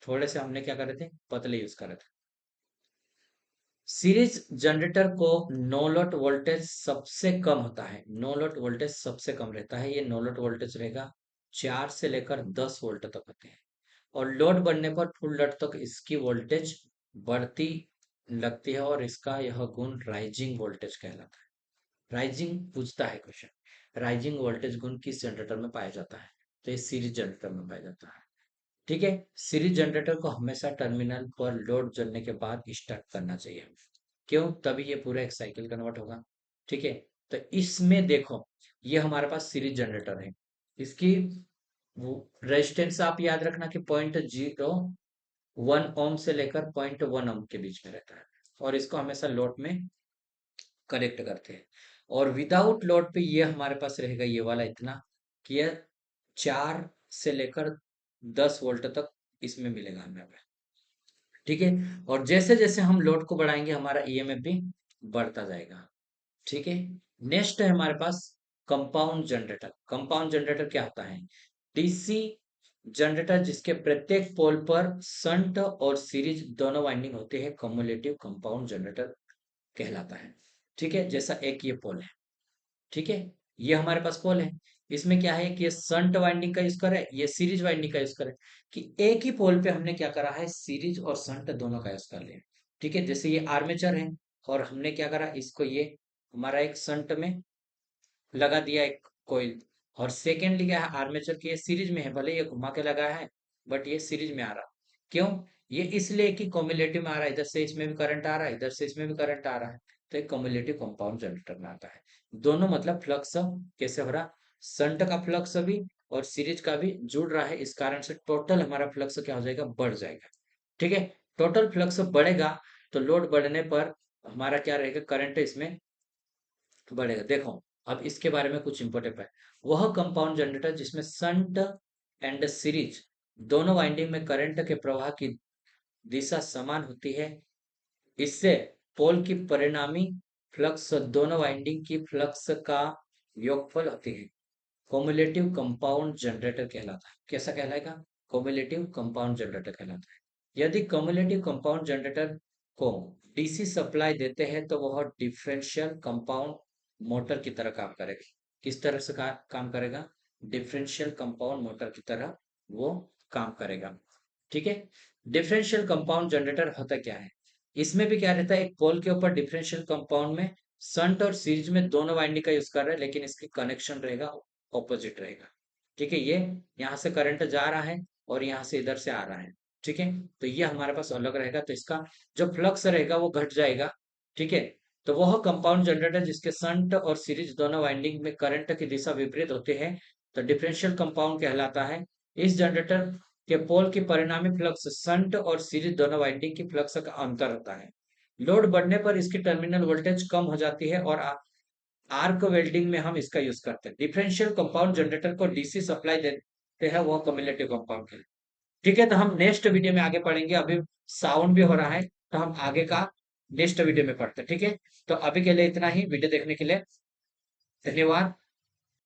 थोड़े से हमने क्या करे थे, पतले यूज करे थे। सीरीज जनरेटर को नो लोड वोल्टेज सबसे कम होता है, नो लोड वोल्टेज सबसे कम रहता है, ये नो लोड वोल्टेज रहेगा 4 से लेकर 10 वोल्ट तक होते हैं। और लोड बढ़ने पर फुल लोड तक इसकी वोल्टेज बढ़ती लगती है, और इसका यह गुण राइजिंग वोल्टेज कहलाता है। राइजिंग पूछता है क्वेश्चन, राइजिंग वोल्टेज गुण किस जनरेटर में पाया जाता है, तो ये सीरीज जनरेटर में पाया जाता है। ठीक है, सीरीज जनरेटर को हमेशा टर्मिनल पर लोड जोड़ने के बाद स्टार्ट करना चाहिए। क्यों, तभी ये पूरा एक साइकिल कन्वर्ट होगा। ठीक है, तो इसमें देखो, ये हमारे पास सीरीज जनरेटर है, इसकी वो रेजिस्टेंस आप याद रखना कि 0.01 ओम से लेकर 0.1 ओम के बीच में रहता है, और इसको हमेशा लोड में कनेक्ट करते हैं। और विदाउट लोड पे ये हमारे पास रहेगा ये वाला इतना, कि ये 4 से लेकर 10 वोल्ट तक इसमें मिलेगा हमें। ठीक है, और जैसे जैसे हम लोड को बढ़ाएंगे हमारा ईएमएफ भी बढ़ता जाएगा। ठीक है, नेक्स्ट है हमारे पास कंपाउंड जनरेटर। कंपाउंड जनरेटर क्या होता है, डीसी जनरेटर जिसके प्रत्येक पोल पर संट और सीरीज दोनों वाइंडिंग होते हैं, कम्युलेटिव कंपाउंड जनरेटर कहलाता है। ठीक है, जैसा एक ये पोल है, ठीक है, ये हमारे पास पोल है। इसमें क्या है कि ये शंट वाइंडिंग का यूज करे, ये सीरीज वाइंडिंग का यूज करे, कि एक ही पोल पे हमने क्या करा है, सीरीज और शंट दोनों का यूज कर लिया। ठीक है, जैसे ये आर्मेचर है और हमने क्या करा, इसको ये हमारा एक शंट में लगा दिया एक कोयल। और सेकेंडली क्या है, आर्मेचर की ये सीरीज में है, भले ये घुमा के लगा है बट ये सीरीज में आ रहा। क्यों? ये इसलिए कि कॉम्युलेटिव में आ रहा है, इधर से इसमें भी करंट आ रहा है, इधर से इसमें भी करंट आ रहा है, तो एक कॉम्युलेटिव कंपाउंड जनरेटर में आता है। दोनों मतलब फ्लक्स कैसे हो रहा, संट का फ्लक्स भी और सीरीज का भी जुड़ रहा है, इस कारण से टोटल हमारा फ्लक्स क्या हो जाएगा, बढ़ जाएगा। ठीक है, टोटल फ्लक्स बढ़ेगा तो लोड बढ़ने पर हमारा क्या रहेगा, करंट इसमें बढ़ेगा। देखो, अब इसके बारे में कुछ इंपॉर्टेंट है। वह कंपाउंड जनरेटर जिसमें संट एंड सीरीज दोनों वाइंडिंग में करंट के प्रवाह की दिशा समान होती है, इससे पोल की परिणामी फ्लक्स दोनों वाइंडिंग की फ्लक्स का योगफल होती है, कॉम्युलेटिव कंपाउंड जनरेटर कहलाता है। कैसा कहलाएगा? कॉम्युलेटिव कंपाउंड जनरेटर कहलाता है। यदि कॉम्युलेटिव कंपाउंड जनरेटर को डीसी सप्लाई देते हैं तो वह डिफरेंशियल कंपाउंड मोटर की तरह काम करेगा। किस तरह से काम करेगा? डिफरेंशियल कंपाउंड मोटर की तरह वो काम करेगा। ठीक है, डिफरेंशियल कंपाउंड जनरेटर होता क्या है? इसमें भी क्या रहता है, एक पोल के ऊपर डिफरेंशियल कंपाउंड में संट और सीरीज में दोनों वाइंडिंग का यूज कर रहे हैं, लेकिन इसके कनेक्शन रहेगा ऑपोजिट रहेगा। ठीक है, ये यहाँ से करंट जा रहा है और यहाँ से इधर से आ रहा है। ठीक है, तो ये हमारे पास अलग रहेगा, तो इसका जो फ्लक्स रहेगा वो घट जाएगा। ठीक है, तो वह कंपाउंड जनरेटर जिसके संट और सीरीज दोनों वाइंडिंग में करंट की दिशा विपरीत होते हैं, तो डिफरेंशियल कंपाउंड कहलाता है। इस जनरेटर के पोल की परिणामी फ्लक्स संट और सीरीज दोनों वाइंडिंग की फ्लक्स का अंतर होता है। लोड बढ़ने पर इसकी टर्मिनल वोल्टेज कम हो जाती है और आर्क वेल्डिंग में हम इसका यूज करते हैं। डिफरेंशियल कंपाउंड जनरेटर को डीसी सप्लाई देते हैं, वो कम्युलेटिव कंपाउंड के। ठीक है, तो हम नेक्स्ट वीडियो में आगे पढ़ेंगे। अभी साउंड भी हो रहा है, तो हम आगे का नेक्स्ट वीडियो में पढ़ते हैं। ठीक है, तो अभी के लिए इतना ही। वीडियो देखने के लिए धन्यवाद।